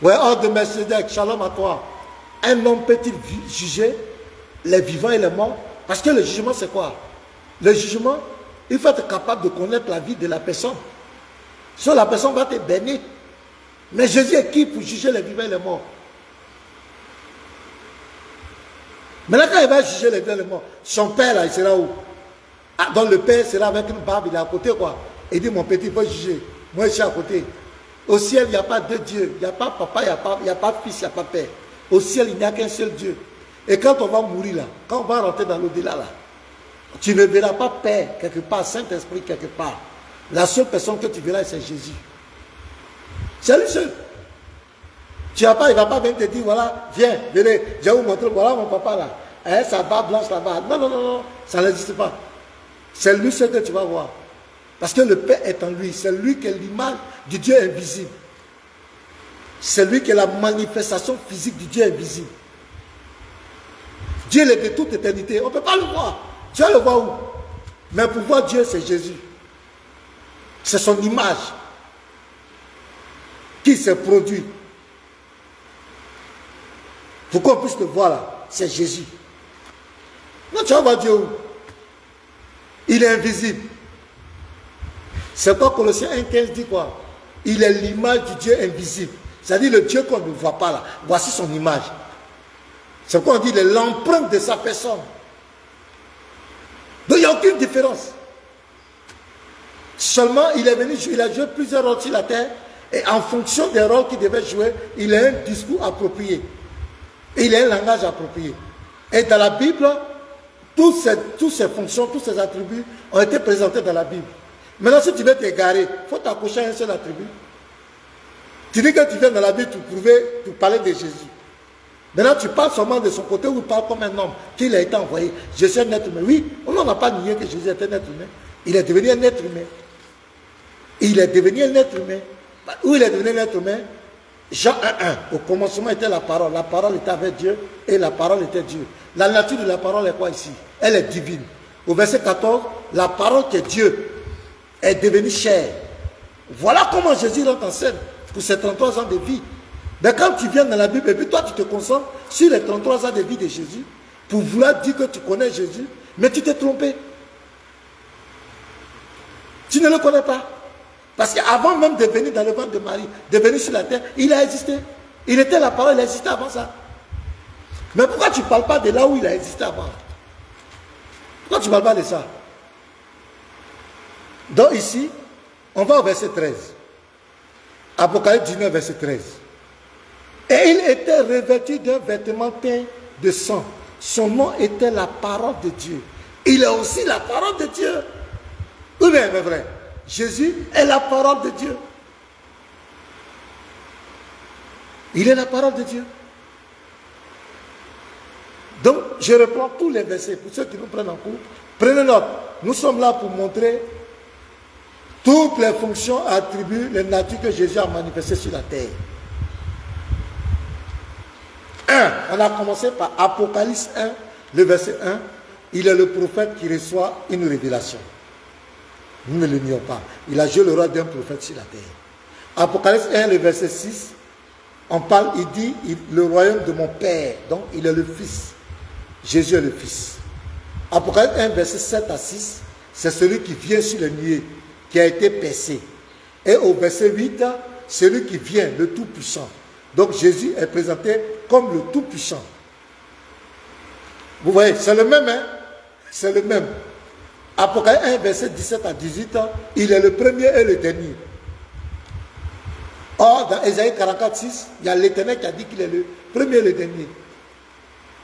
Ouais, hors de Mercedes, shalom à toi. Un homme peut-il juger les vivants et les morts? Parce que le jugement, c'est quoi? Le jugement, il faut être capable de connaître la vie de la personne. Sinon, la personne va te bénir. Mais Jésus est qui pour juger les vivants et les morts? Maintenant, quand il va juger les vivants et les morts, son père, là, il sera où? Ah, donc le père sera avec une barbe, il est à côté, quoi. Il dit, mon petit, il faut juger. Moi, je suis à côté. Au ciel, il n'y a pas deux dieux. Il n'y a pas papa, il n'y a pas fils, il n'y a pas père. Au ciel, il n'y a qu'un seul Dieu. Et quand on va mourir là, quand on va rentrer dans l'au-delà là, tu ne verras pas Père quelque part, Saint-Esprit quelque part. La seule personne que tu verras, c'est Jésus. C'est lui seul. Tu n'as pas, il ne va pas venir te dire, voilà, viens, venez, je vais vous montrer, voilà mon papa là. Hein, sa barbe blanche là-bas. Non, non, non, non, ça n'existe pas. C'est lui seul que tu vas voir. Parce que le Père est en lui. C'est lui qui est l'image du Dieu invisible. C'est lui qui est la manifestation physique du Dieu invisible. Dieu est de toute éternité. On ne peut pas le voir. Tu vas le voir où? Mais pour voir Dieu, c'est Jésus. C'est son image qui s'est produit. Pour qu'on puisse le voir là, c'est Jésus. Non, tu vas voir Dieu où? Il est invisible. C'est quoi Colossiens 1,15 dit quoi? Il est l'image du Dieu invisible. C'est-à-dire le Dieu qu'on ne voit pas là. Voici son image. C'est pourquoi on dit l'empreinte de sa personne. Donc il n'y a aucune différence. Seulement il est venu, il a joué plusieurs rôles sur la terre. Et en fonction des rôles qu'il devait jouer, il a un discours approprié. Et il a un langage approprié. Et dans la Bible, toutes ces fonctions, tous ces attributs ont été présentés dans la Bible. Maintenant, si tu veux t'égarer, il faut t'accrocher à un seul attribut. Tu dis que tu viens dans la Bible pour parler de Jésus. Maintenant, tu parles seulement de son côté où il parle comme un homme, qu'il a été envoyé. Je suis un être humain. Oui, on n'a pas nié que Jésus était un être humain. Il est devenu un être humain. Il est devenu un être humain. Où il est devenu un être humain? Jean 1,1. Au commencement était la parole. La parole était avec Dieu et la parole était Dieu. La nature de la parole est quoi ici? Elle est divine. Au verset 14, la parole qui est Dieu est devenue chair. Voilà comment Jésus rentre en scène pour ses 33 ans de vie. Mais quand tu viens dans la Bible et puis toi tu te concentres sur les 33 ans de vie de Jésus pour vouloir dire que tu connais Jésus, mais tu t'es trompé. Tu ne le connais pas. Parce qu'avant même de venir dans le ventre de Marie, de venir sur la terre, il a existé. Il était la parole, il existait avant ça. Mais pourquoi tu ne parles pas de là où il a existé avant? Pourquoi tu ne parles pas de ça? Donc ici, on va au verset 13. Apocalypse 19, verset 13. Et il était revêtu d'un vêtement teint de sang. Son nom était la parole de Dieu. Il est aussi la parole de Dieu. Oui, bien, mes frères. Jésus est la parole de Dieu. Il est la parole de Dieu. Donc, je reprends tous les versets. Pour ceux qui nous prennent en cours, prenez note. Nous sommes là pour montrer toutes les fonctions, attributs, les natures que Jésus a manifestées sur la terre. 1. On a commencé par Apocalypse 1, le verset 1. Il est le prophète qui reçoit une révélation. Nous ne le nions pas. Il a joué le rôle d'un prophète sur la terre. Apocalypse 1, le verset 6. On parle, il dit, le royaume de mon Père. Donc, il est le Fils. Jésus est le Fils. Apocalypse 1, verset 7 à 6. C'est celui qui vient sur les nuées, qui a été percé. Et au verset 8, celui qui vient, le Tout-Puissant. Donc, Jésus est présenté comme le Tout-Puissant. Vous voyez, c'est le même, hein? C'est le même. Apocalypse 1, verset 17 à 18, il est le premier et le dernier. Or, dans Ésaïe 44, 6, il y a l'Éternel qui a dit qu'il est le premier et le dernier.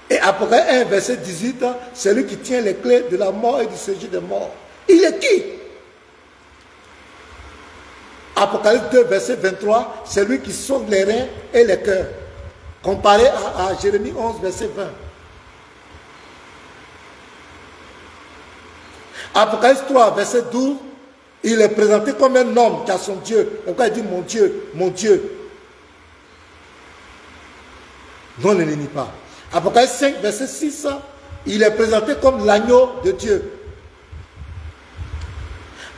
Et Apocalypse 1, verset 18, c'est lui qui tient les clés de la mort et du séjour des morts. Il est qui? Apocalypse 2, verset 23, c'est lui qui sonde les reins et les cœurs. Comparé à Jérémie 11, verset 20. Apocalypse 3, verset 12, il est présenté comme un homme qui a son Dieu. Pourquoi il dit mon Dieu, mon Dieu? Non, ne le nie pas. Apocalypse 5, verset 6, il est présenté comme l'agneau de Dieu.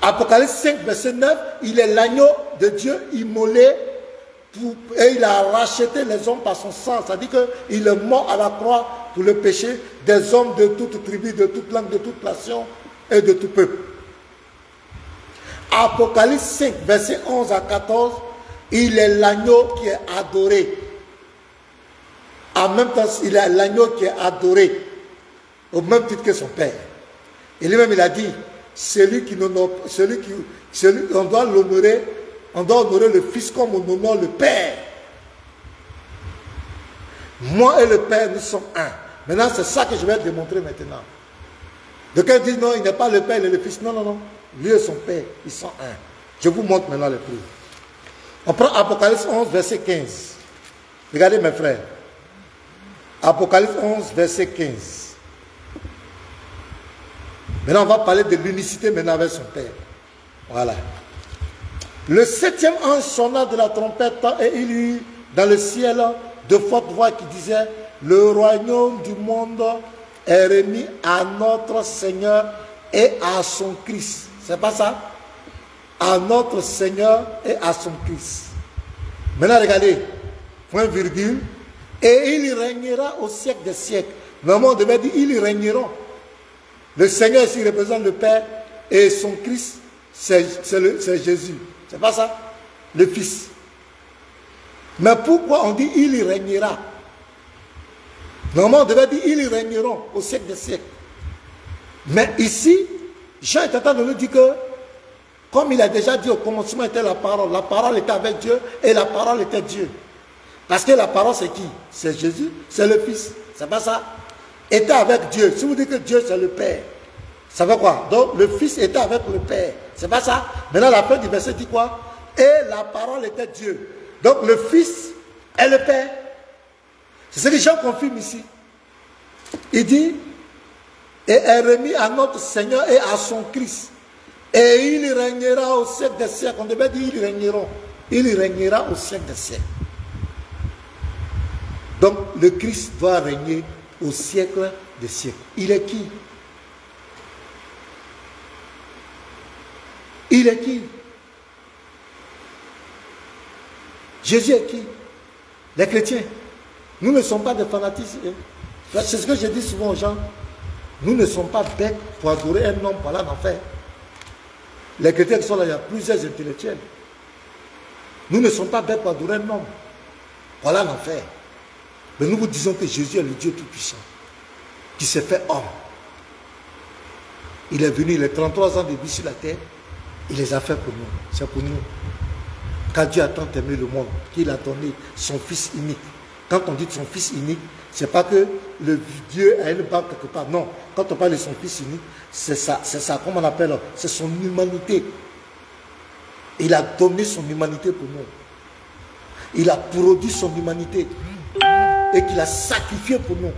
Apocalypse 5, verset 9, il est l'agneau de Dieu immolé et il a racheté les hommes par son sang. C'est-à-dire qu'il est mort à la croix pour le péché des hommes de toute tribu, de toute langue, de toute nation et de tout peuple. Apocalypse 5, verset 11 à 14, il est l'agneau qui est adoré. En même temps, il est l'agneau qui est adoré, au même titre que son Père. Et lui-même, il a dit, on doit l'honorer, on doit honorer le Fils comme on honore le Père. Moi et le Père, nous sommes un. Maintenant, c'est ça que je vais démontrer maintenant. Quelqu'un dit non, il n'est pas le Père, il est le Fils. Non, non, non. Lui et son Père, ils sont un. Je vous montre maintenant les preuves. On prend Apocalypse 11, verset 15. Regardez mes frères. Apocalypse 11, verset 15. Maintenant, on va parler de l'unicité maintenant avec son Père. Voilà. Le 7e ange sonna de la trompette et il y eut dans le ciel de fortes voix qui disaient: le royaume du monde est remis à notre Seigneur et à son Christ. C'est pas ça? À notre Seigneur et à son Christ. Maintenant, regardez. Point virgule. Et il régnera au siècle des siècles. Normalement, on devait dire ils régneront. Le Seigneur ici représente le Père et son Christ, c'est Jésus. C'est pas ça? Le Fils. Mais pourquoi on dit il régnera? Normalement, on devait dire ils régneront au siècle des siècles. Mais ici, Jean est en train de nous dire que, comme il a déjà dit au commencement était la parole était avec Dieu et la parole était Dieu. Parce que la parole c'est qui? C'est Jésus, c'est le Fils. C'est pas ça? Était avec Dieu. Si vous dites que Dieu c'est le Père, ça veut quoi? Donc le Fils était avec le Père. C'est pas ça? Maintenant la fin du verset dit quoi? Et la parole était Dieu. Donc le Fils est le Père. C'est ce que Jean confirme ici. Il dit, et est remis à notre Seigneur et à son Christ. Et il régnera au siècle des siècles. On devait dire ils régneront. Il régnera au siècle des siècles. Donc le Christ doit régner au siècle des siècles. Il est qui? Il est qui? Jésus est qui? Les chrétiens. Nous ne sommes pas des fanatiques. C'est ce que je dis souvent aux gens. Nous ne sommes pas bêtes pour adorer un homme pour aller en enfer. Les chrétiens qui sont là, il y a plusieurs intellectuels. Nous ne sommes pas bêtes pour adorer un homme. Voilà l'enfer. Mais nous vous disons que Jésus est le Dieu Tout-Puissant, qui s'est fait homme. Il est venu, il a 33 ans de vie sur la terre, il les a fait pour nous. C'est pour nous. Car Dieu a tant aimé le monde qu'il a donné son Fils unique. Quand on dit son Fils unique, ce n'est pas que le Dieu a une barbe quelque part. Non, quand on parle de son Fils unique, c'est ça, comment on appelle, c'est son humanité. Il a donné son humanité pour nous. Il a produit son humanité et qu'il a sacrifié pour nous.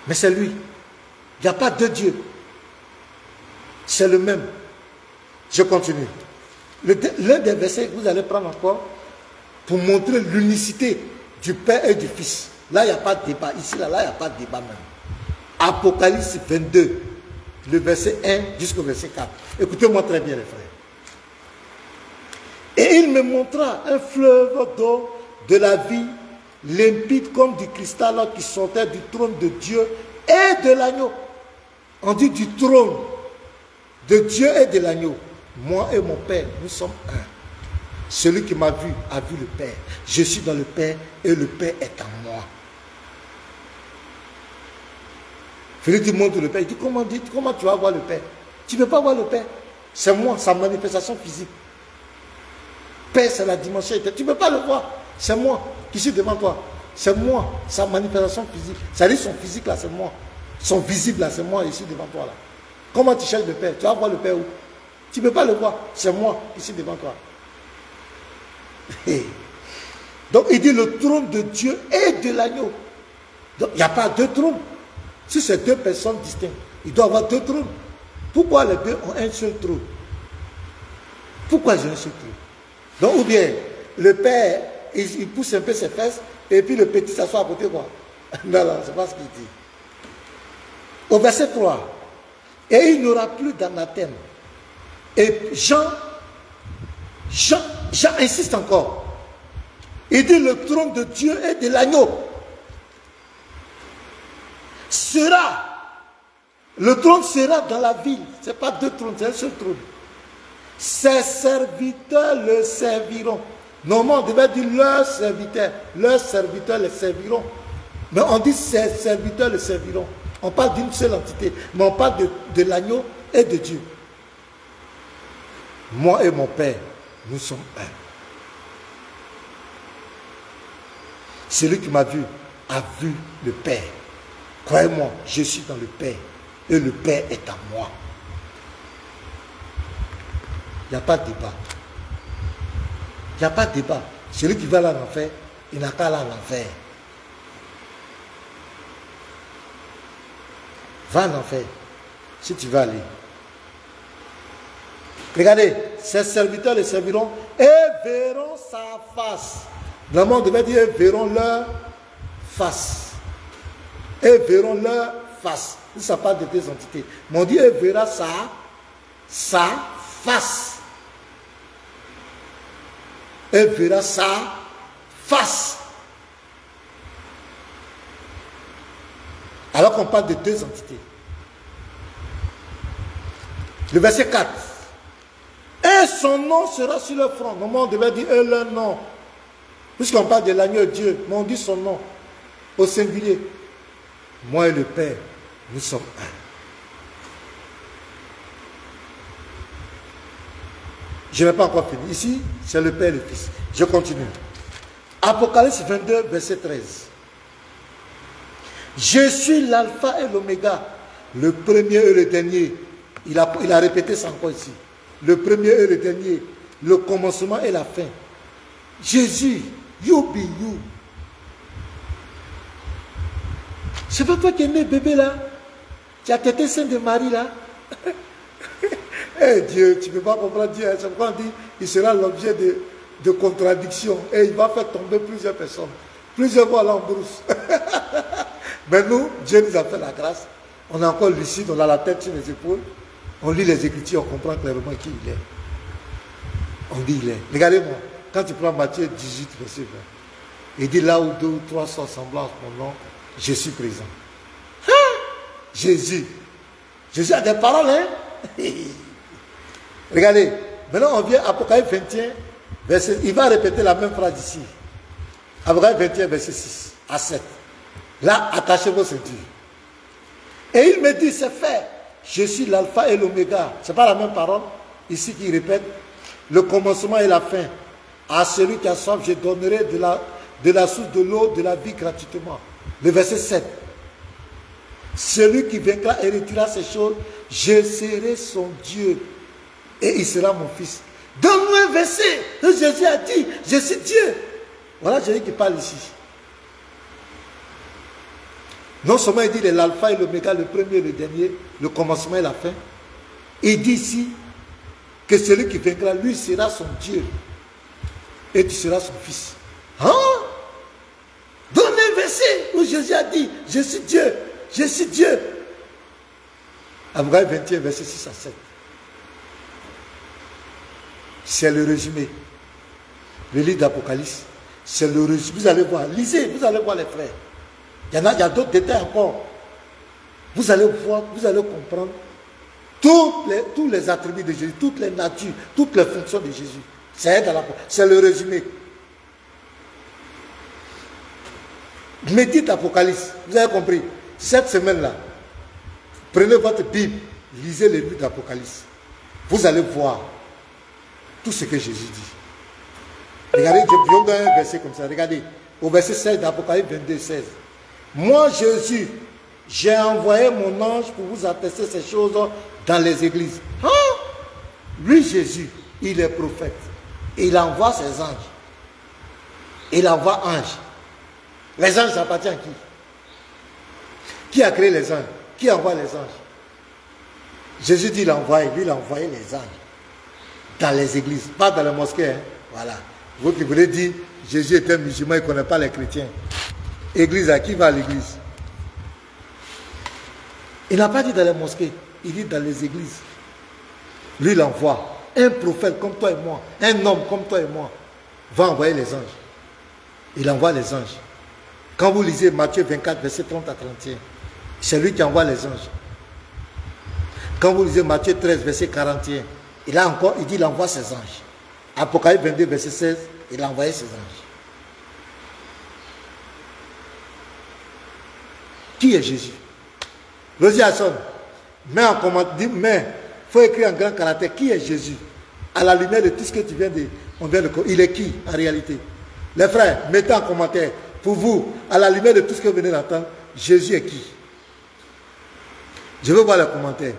Mais c'est lui. Il n'y a pas deux dieux. C'est le même. Je continue. L'un des versets que vous allez prendre encore pour montrer l'unicité du Père et du Fils. Là, il n'y a pas de débat. Ici, là, il n'y a pas de débat même. Apocalypse 22, le verset 1 jusqu'au verset 4. Écoutez-moi très bien, les frères. Et il me montra un fleuve d'eau de la vie, limpide comme du cristal qui sortait du trône de Dieu et de l'agneau. On dit du trône de Dieu et de l'agneau. Moi et mon Père, nous sommes un. Celui qui m'a vu a vu le Père. Je suis dans le Père et le Père est en moi. Philippe montre le Père. Il dit, comment tu vas voir le Père? Tu ne peux pas voir le Père. C'est moi, sa manifestation physique. Père, c'est la dimension éternelle. Tu ne peux pas le voir. C'est moi qui suis devant toi. C'est moi, sa manifestation physique. C'est-à-dire son physique là, c'est moi. Son visible là, c'est moi ici devant toi là. Comment tu cherches le Père? Tu vas voir le Père où? Tu ne peux pas le voir. C'est moi ici devant toi. Donc il dit le trône de Dieu et de l'agneau. Donc il n'y a pas deux trônes. Si c'est deux personnes distinctes, il doit y avoir deux trônes. Pourquoi les deux ont un seul trône? Pourquoi ils ont un seul trône? Donc ou bien le Père, il pousse un peu ses fesses et puis le petit s'assoit à côté quoi. Non, non, c'est pas ce qu'il dit. Au verset 3, et il n'y aura plus d'anathème. Et Jean insiste encore. Il dit le trône de Dieu et de l'agneau sera. Le trône sera dans la ville. Ce n'est pas deux trônes, c'est un seul trône. Ses serviteurs le serviront. Normalement, on devait dire leurs serviteurs. Leurs serviteurs le serviront. Mais on dit ses serviteurs le serviront. On parle d'une seule entité. Mais on parle de l'agneau et de Dieu. Moi et mon Père, nous sommes un. Celui qui m'a vu a vu le Père. Croyez-moi, je suis dans le Père et le Père est en moi. Il n'y a pas de débat. Il n'y a pas de débat. Celui qui va aller en enfer, il n'a qu'à aller en enfer. Va en enfer, si tu veux aller. Regardez, ses serviteurs le serviront et verront sa face. Normalement, on devait dire et verront leur face. Et verront leur face. Ça parle de deux entités. Mais on dit et verra sa face. Et verra sa face. Alors qu'on parle de deux entités. Le verset 4. Et son nom sera sur le front. Normalement, on devait dire leur nom. Puisqu'on parle de l'agneau Dieu, mais on dit son nom au singulier. Moi et le Père, nous sommes un. Je n'ai pas encore fini. Ici, c'est le Père et le Fils. Je continue. Apocalypse 22, verset 13. Je suis l'alpha et l'oméga, le premier et le dernier. Il a répété ça encore ici. Le premier et le dernier, le commencement et la fin. Jésus, you be you. C'est pas toi qui es né bébé là. Tu as tété Sainte de Marie là. Eh Dieu, tu ne peux pas comprendre Dieu. C'est pourquoi on dit il sera l'objet de contradiction. Et il va faire tomber plusieurs personnes. Plusieurs fois là en brousse. Mais nous, Dieu nous a fait la grâce. On est encore lucide, on a la tête sur les épaules. On lit les Écritures, on comprend clairement qui il est. On dit il est. Regardez-moi, quand tu prends Matthieu 18, verset 20, il dit là où deux ou trois sont semblants en mon nom, je suis présent. Jésus, Jésus a des paroles, hein. Regardez, maintenant on vient à Apocalypse 21, verset, il va répéter la même phrase ici. Apocalypse 21, verset 6 à 7. Là, attachez vos ceintures. Et il me dit, c'est fait. Je suis l'alpha et l'oméga. Ce n'est pas la même parole. Ici qui répète, le commencement et la fin. À celui qui a soif, je donnerai de la source de l'eau de la vie gratuitement. Le verset 7. Celui qui vaincra et retirera ces choses, je serai son Dieu et il sera mon fils. Donne-moi un verset où Jésus a dit, je suis Dieu. Voilà Jésus qui parle ici. Non seulement il dit l'alpha et l'oméga, le premier et le dernier, le commencement et la fin. Il dit ici que celui qui vaincra, lui sera son Dieu et tu seras son fils. Hein? Donne un verset où Jésus a dit, je suis Dieu, je suis Dieu. Apocalypse 21, verset 6 à 7. C'est le résumé. Le livre d'Apocalypse, c'est le résumé. Vous allez voir, lisez, vous allez voir les frères. Il y a d'autres détails encore. Vous allez voir, vous allez comprendre tous les attributs de Jésus, toutes les natures, toutes les fonctions de Jésus. C'est le résumé. Médite Apocalypse, vous avez compris. Cette semaine-là, prenez votre Bible, lisez le livre d'Apocalypse. Vous allez voir tout ce que Jésus dit. Regardez, je vous donne un verset comme ça. Regardez, au verset 16 d'Apocalypse 22, 16. Moi, Jésus, j'ai envoyé mon ange pour vous attester ces choses dans les églises. Hein? Lui, Jésus, il est prophète. Il envoie ses anges. Il envoie anges. Les anges appartiennent à qui? Qui a créé les anges? Qui envoie les anges? Jésus dit, lui, il a envoyé les anges dans les églises, pas dans les mosquées. Hein? Voilà. Vous qui voulez dire, Jésus est un musulman, il ne connaît pas les chrétiens. Église, à qui va à l'église? Il n'a pas dit dans les mosquées, il dit dans les églises. Lui, il envoie un prophète comme toi et moi, un homme comme toi et moi, va envoyer les anges. Il envoie les anges. Quand vous lisez Matthieu 24, verset 30 à 31, c'est lui qui envoie les anges. Quand vous lisez Matthieu 13, verset 41, il dit qu'il envoie ses anges. Apocalypse 22, verset 16, il a envoyé ses anges. Qui est Jésus? Rosie Hasson, mais en commentaire, mais il faut écrire en grand caractère, qui est Jésus? À la lumière de tout ce que tu viens de... il est qui en réalité? Les frères, mettez en commentaire, pour vous, à la lumière de tout ce que vous venez d'entendre, Jésus est qui? Je veux voir les commentaires.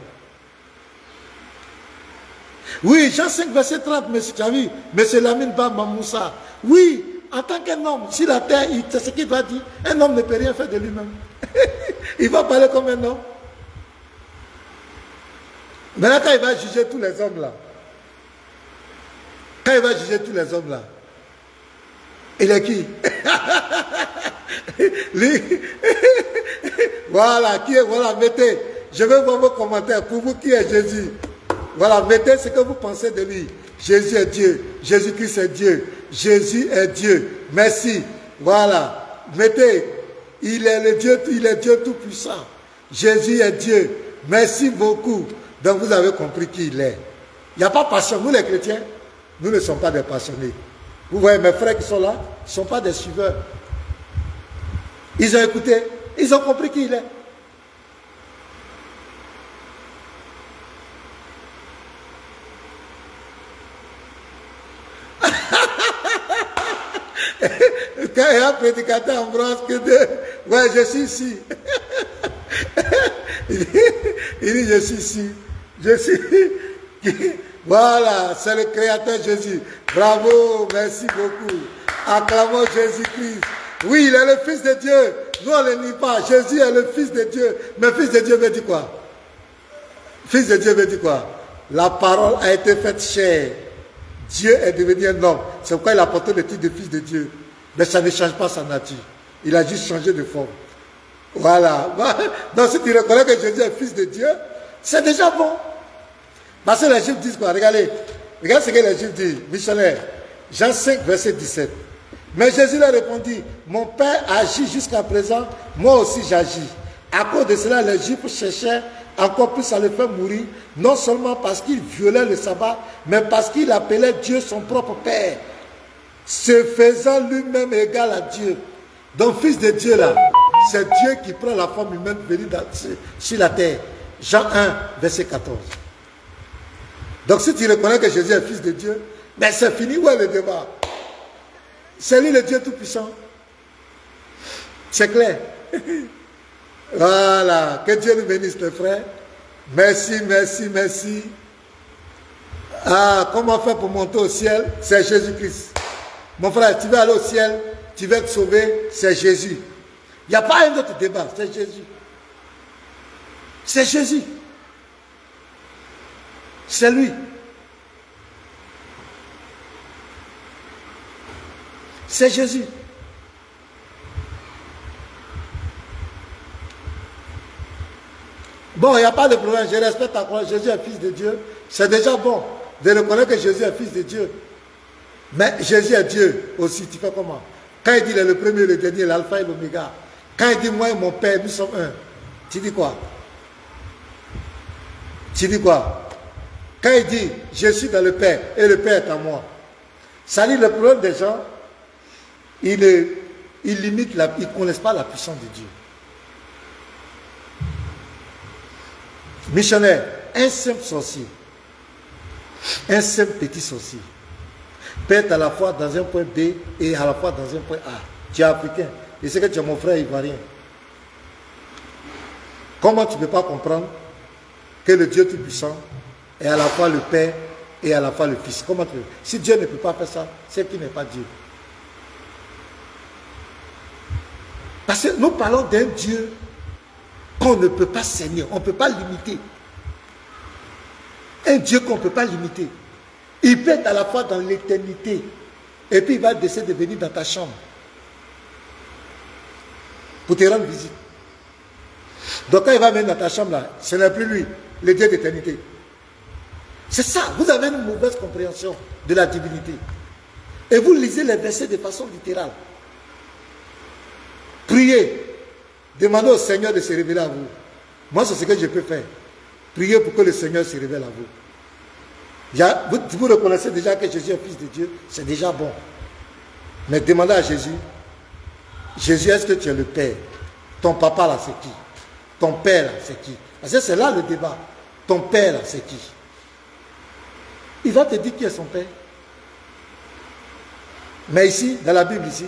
Oui, Jean 5, verset 30, monsieur Tchavi, monsieur Lamine Bamba Moussa. Oui, en tant qu'un homme, si la terre, c'est ce qu'il doit dire, un homme ne peut rien faire de lui-même. Il va parler comme un homme. Maintenant, quand il va juger tous les hommes là, il est qui? Lui. Voilà, qui est, voilà, mettez. Je veux voir vos commentaires. Pour vous, qui est Jésus? Voilà, mettez ce que vous pensez de lui. Jésus est Dieu. Jésus-Christ est Dieu. Jésus est Dieu. Merci. Voilà. Mettez. Il est Dieu tout-puissant. Jésus est Dieu. Merci beaucoup. Donc vous avez compris qui il est. Il n'y a pas passion. Nous les chrétiens, nous ne sommes pas des passionnés. Vous voyez mes frères qui sont là, ils ne sont pas des suiveurs. Ils ont écouté, ils ont compris qui il est. Quand il y a un prédicateur en France que ouais, je suis ici. Il dit, je suis ici. Je suis. Voilà, c'est le Créateur Jésus. Bravo, merci beaucoup. Acclamons Jésus-Christ. Oui, il est le Fils de Dieu. Nous, on ne le nie pas. Jésus est le Fils de Dieu. Mais Fils de Dieu veut dire quoi? Fils de Dieu veut dire quoi? La parole a été faite chair. Dieu est devenu un homme. C'est pourquoi il a porté le titre de Fils de Dieu. Mais ça ne change pas sa nature. Il a juste changé de forme. Voilà. Donc si tu reconnais que Jésus est Fils de Dieu, c'est déjà bon. Parce que les Juifs disent quoi? Regardez ce que les Juifs disent. Missionnaire. Jean 5, verset 17. Mais Jésus leur répondit, mon Père agit jusqu'à présent, moi aussi j'agis. À cause de cela, les Juifs cherchaient encore plus ça le fait mourir, non seulement parce qu'il violait le sabbat, mais parce qu'il appelait Dieu son propre Père, se faisant lui-même égal à Dieu. Donc, fils de Dieu là, c'est Dieu qui prend la forme humaine venue sur la terre. Jean 1, verset 14. Donc, si tu reconnais que Jésus est fils de Dieu, ben c'est fini, où est le débat? C'est lui le Dieu Tout-Puissant. C'est clair. Voilà, que Dieu nous bénisse, les frères. Merci, merci, merci. Ah, comment faire pour monter au ciel? C'est Jésus-Christ. Mon frère, tu veux aller au ciel, tu veux te sauver, c'est Jésus. Il n'y a pas un autre débat, c'est Jésus. C'est Jésus. C'est lui. C'est Jésus. Bon, il n'y a pas de problème, je respecte ta croix. Jésus est fils de Dieu. C'est déjà bon de reconnaître que Jésus est fils de Dieu. Mais Jésus est Dieu aussi, tu fais comment? Quand il dit il est le premier, le dernier, l'alpha et l'oméga. Quand il dit moi et mon Père, nous sommes un. Tu dis quoi? Tu dis quoi? Quand il dit je suis dans le Père et le Père est en moi. Ça dit le problème des gens, ils limitent, ils ne connaissent pas la puissance de Dieu. Missionnaire, un simple sorcier, un simple petit sorcier, peut être à la fois dans un point B et à la fois dans un point A. Tu es africain, et c'est que tu es mon frère ivoirien. Comment tu ne peux pas comprendre que le Dieu Tout-Puissant est à la fois le Père et à la fois le Fils? Comment tu peux? Si Dieu ne peut pas faire ça, c'est qu'il n'est pas Dieu. Parce que nous parlons d'un Dieu qu'on ne peut pas saigner, on ne peut pas limiter. Un Dieu qu'on ne peut pas limiter. Il peut être à la fois dans l'éternité et puis il va décider de venir dans ta chambre pour te rendre visite. Donc quand il va venir dans ta chambre là, ce n'est plus lui, le Dieu d'éternité. C'est ça, vous avez une mauvaise compréhension de la divinité. Et vous lisez les versets de façon littérale. Priez. Demandez au Seigneur de se révéler à vous. Moi, c'est ce que je peux faire. Priez pour que le Seigneur se révèle à vous. Vous reconnaissez déjà que Jésus est fils de Dieu, c'est déjà bon. Mais demandez à Jésus, Jésus, est-ce que tu es le Père? Ton papa là, c'est qui? Ton père là, c'est qui? Parce que c'est là le débat. Ton père là, c'est qui? Il va te dire qui est son père. Mais ici, dans la Bible ici,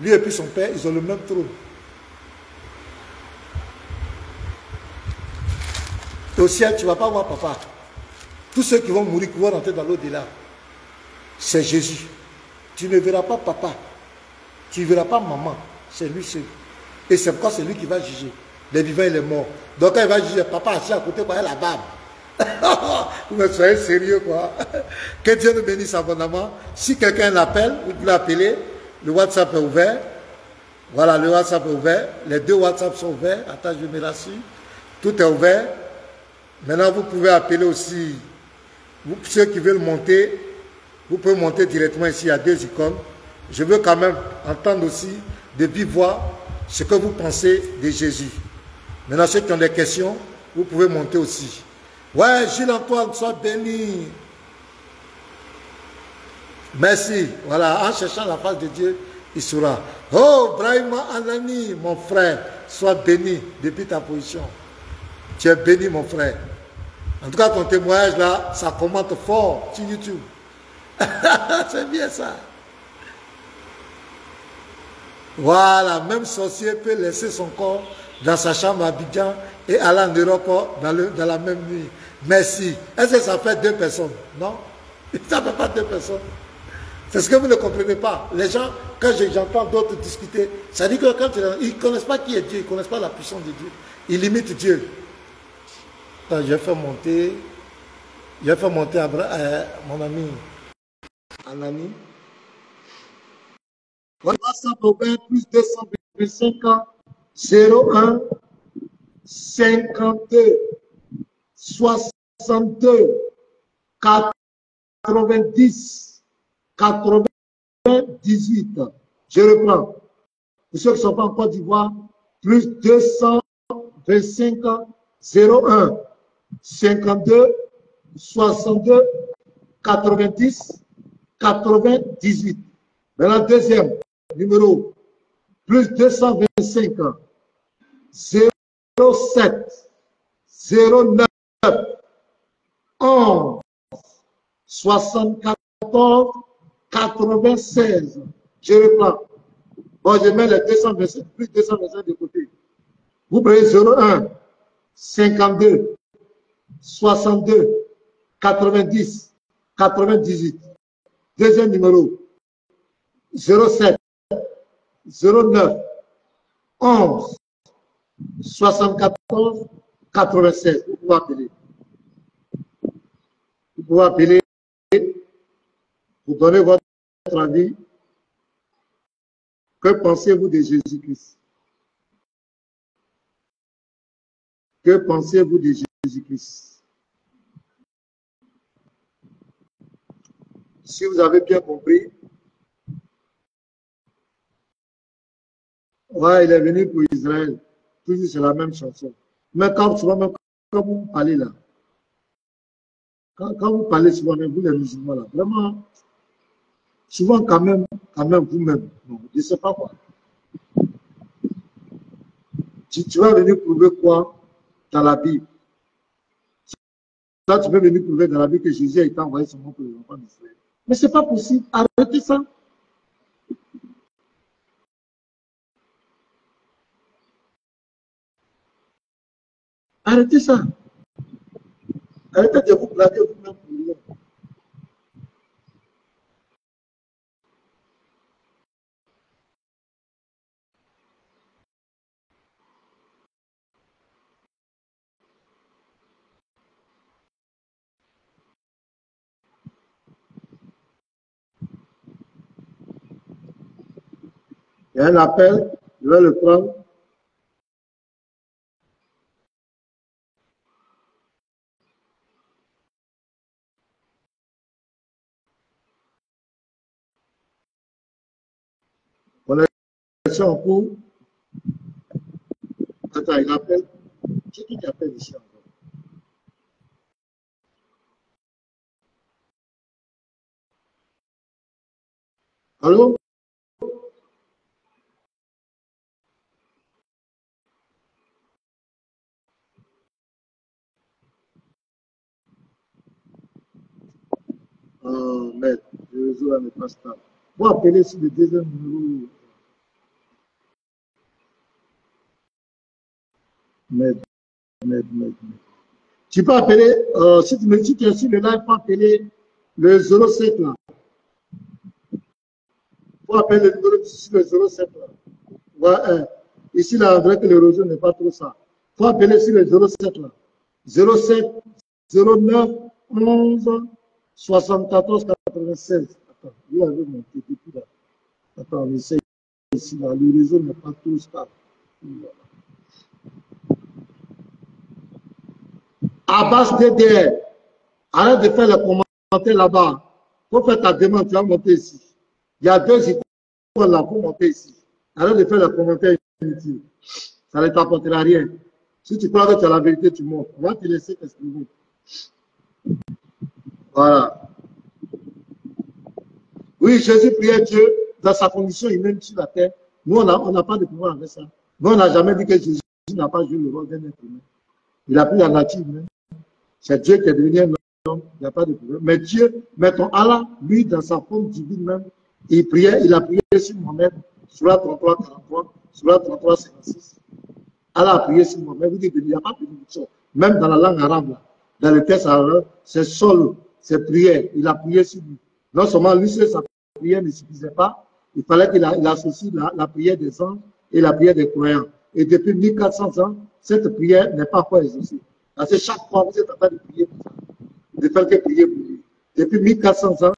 lui et puis son père, ils ont le même trône. Au ciel, tu ne vas pas voir papa. Tous ceux qui vont mourir, qui vont rentrer dans l'au-delà, c'est Jésus. Tu ne verras pas papa. Tu ne verras pas maman. C'est lui seul. Et c'est pourquoi c'est lui qui va juger les vivants et les morts. Donc quand il va juger, papa assis à côté, il a la barbe. Vous me soyez sérieux, quoi. Que Dieu nous bénisse abondamment. Si quelqu'un l'appelle, vous pouvez l'appeler. Le WhatsApp est ouvert. Voilà, le WhatsApp est ouvert. Les deux WhatsApp sont ouverts. Attends, je me rassure. Tout est ouvert. Maintenant, vous pouvez appeler aussi, ceux qui veulent monter, vous pouvez monter directement ici, il y a deux icônes. Je veux quand même entendre aussi de vive voix ce que vous pensez de Jésus. Maintenant, ceux qui ont des questions, vous pouvez monter aussi. Ouais, Gilles-Antoine, sois béni. Merci. Voilà, en cherchant la face de Dieu, il sera. Oh, Brahima Anani, mon frère, sois béni depuis ta position. Tu es béni, mon frère. En tout cas, ton témoignage là, ça commente fort sur YouTube. C'est bien ça. Voilà, même sorcier peut laisser son corps dans sa chambre à Abidjan et aller en Europe dans la même nuit. Merci. Est-ce que ça fait deux personnes? Non? Ça ne fait pas deux personnes. C'est ce que vous ne comprenez pas. Les gens, quand j'entends d'autres discuter, ça dit que quand ils ne connaissent pas qui est Dieu, ils ne connaissent pas la puissance de Dieu. Ils limitent Dieu. Attends, je vais faire monter mon ami Anani. WhatsApp ouvert plus 225 ans 01 52 62 90 98. Je reprends. Pour ceux qui ne sont pas en Côte d'Ivoire, plus 225 ans 01 52 62 90 98. Maintenant, deuxième numéro, plus 225 07 09 11 74 96. Je reprends. Bon, je mets les 225, plus 225 de côté. Vous prenez 01 52 62 90 98. Deuxième numéro, 07 09 11 74 96. Vous pouvez appeler. Vous pouvez appeler pour donner votre avis. Que pensez-vous de Jésus-Christ? Que pensez-vous de Jésus-Christ? Si vous avez bien compris, ouais, il est venu pour Israël. Toujours c'est la même chanson. Mais quand vous parlez là, quand vous parlez souvent, vous les musulmans là, vraiment, souvent quand même vous-même, non, je ne sais pas quoi. Tu vas venir prouver quoi dans la Bible? Là, tu peux venir prouver dans la Bible que Jésus a été envoyé seulement pour les enfants d'Israël. Mais ce n'est pas possible. Arrêtez ça. Arrêtez ça. Arrêtez de vous blaguer vous-même pour rien. Il y a un appel, je vais le prendre. Connexion en cours. Attends, il appelle. C'est qui appelle ici encore? Allô? Oh, merde, le réseau n'est pas stable. Vous appelez sur le deuxième numéro. Merde. Tu peux appeler, si tu me dis que tu es sur le live, tu peux appeler le 07 là. Faut appeler le numéro sur le 07 là. Ouais, ici là, on dirait que le réseau n'est pas trop ça. Faut appeler sur le 07 là. 07 09 11 74 96. Attends, il avait monté depuis là. Attends, on essaie ici là. Le réseau n'est pas trop stable. Abbas DDR, arrête de faire les commentaires là-bas. Il faut faire ta demande, tu vas monter ici. Il y a deux icônes là pour monter ici. Arrête de faire les commentaires inutiles. Ça ne t'apportera rien. Si tu crois que tu as la vérité, tu montes. On va te laisser t'exprimer. Voilà. Oui, Jésus priait Dieu dans sa condition humaine sur la terre. Nous, on n'a pas de pouvoir avec ça. Nous, on n'a jamais dit que Jésus n'a pas joué le rôle d'un être humain. Il a pris la nature humaine. C'est Dieu qui est devenu un homme. Il n'y a pas de problème. Mais Dieu, mais ton Allah, lui, dans sa forme divine même, il a prié sur Mohamed, sur la 33, 43, sur la 33, 56. Allah a prié sur Mohamed. Vous dites, il n'y a pas de bénédiction. Même dans la langue arabe, là, dans le texte arabe, c'est sol, c'est prière. Il a prié sur lui. Non seulement lui, sa prière ne suffisait pas, il fallait qu'il associe la prière des anges et la prière des croyants. Et depuis 1400 ans, cette prière n'est pas encore exaucée. Parce que chaque fois, vous êtes en train de prier pour ça. De faire que prier pour lui. Depuis 1400 ans,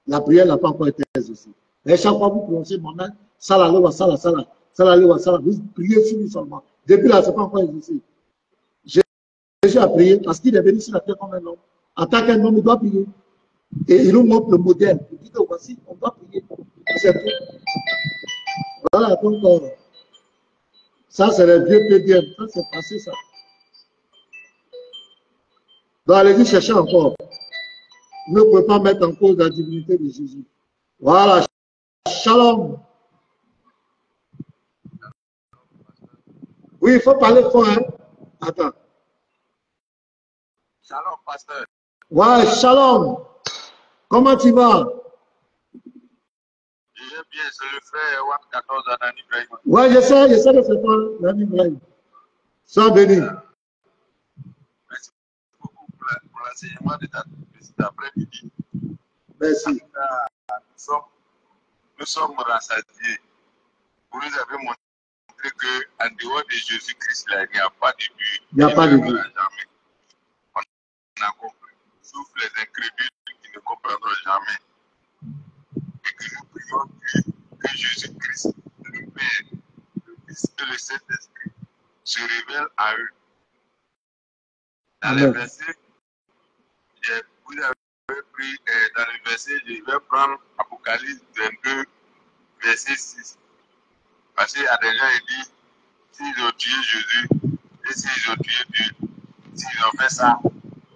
la prière n'a pas encore été exaucée. Et chaque fois, vous prononcez Mohamed, Salah, Salah, Salah, Salah, Salah, vous priez sur lui seulement. Depuis là, ce n'est pas encore exaucé. Jésus a prié parce qu'il est venu sur la terre comme un homme. En tant qu'un homme, il doit prier. Et il nous montre le modèle. Il dit que voici, on doit prier. C'est tout. Voilà, donc, ça, c'est le vieux PDM. Ça, c'est passé, ça. Donc, allez-y chercher encore. Vous ne pouvez pas mettre en cause la divinité de Jésus. Voilà. Shalom. Oui, il faut parler fort. Hein? Attends. Shalom, pasteur. Ouais, shalom. Comment tu vas? Je vais bien, c'est le frère Watt 14 à Nani Ibrahim. Ouais, j'essaie de faire toi, Nani Ibrahim. Sois béni. Merci beaucoup pour l'enseignement de cet après-midi. Merci. Nous sommes rassasiés. Vous nous avez montré qu'en dehors de Jésus-Christ, il n'y a pas de Dieu. Il n'y a pas de Dieu. On a compris, sauf les incrédules qui ne comprendront jamais. Et que nous prions Dieu que Jésus-Christ, le Père, le Fils et le Saint-Esprit se révèlent à eux. Dans les versets, vous avez pris dans le verset, je vais prendre Apocalypse 22, verset 6. Parce qu'il y a des gens qui disent, s'ils ont tué Jésus, et s'ils ont tué Dieu, s'ils ont fait ça,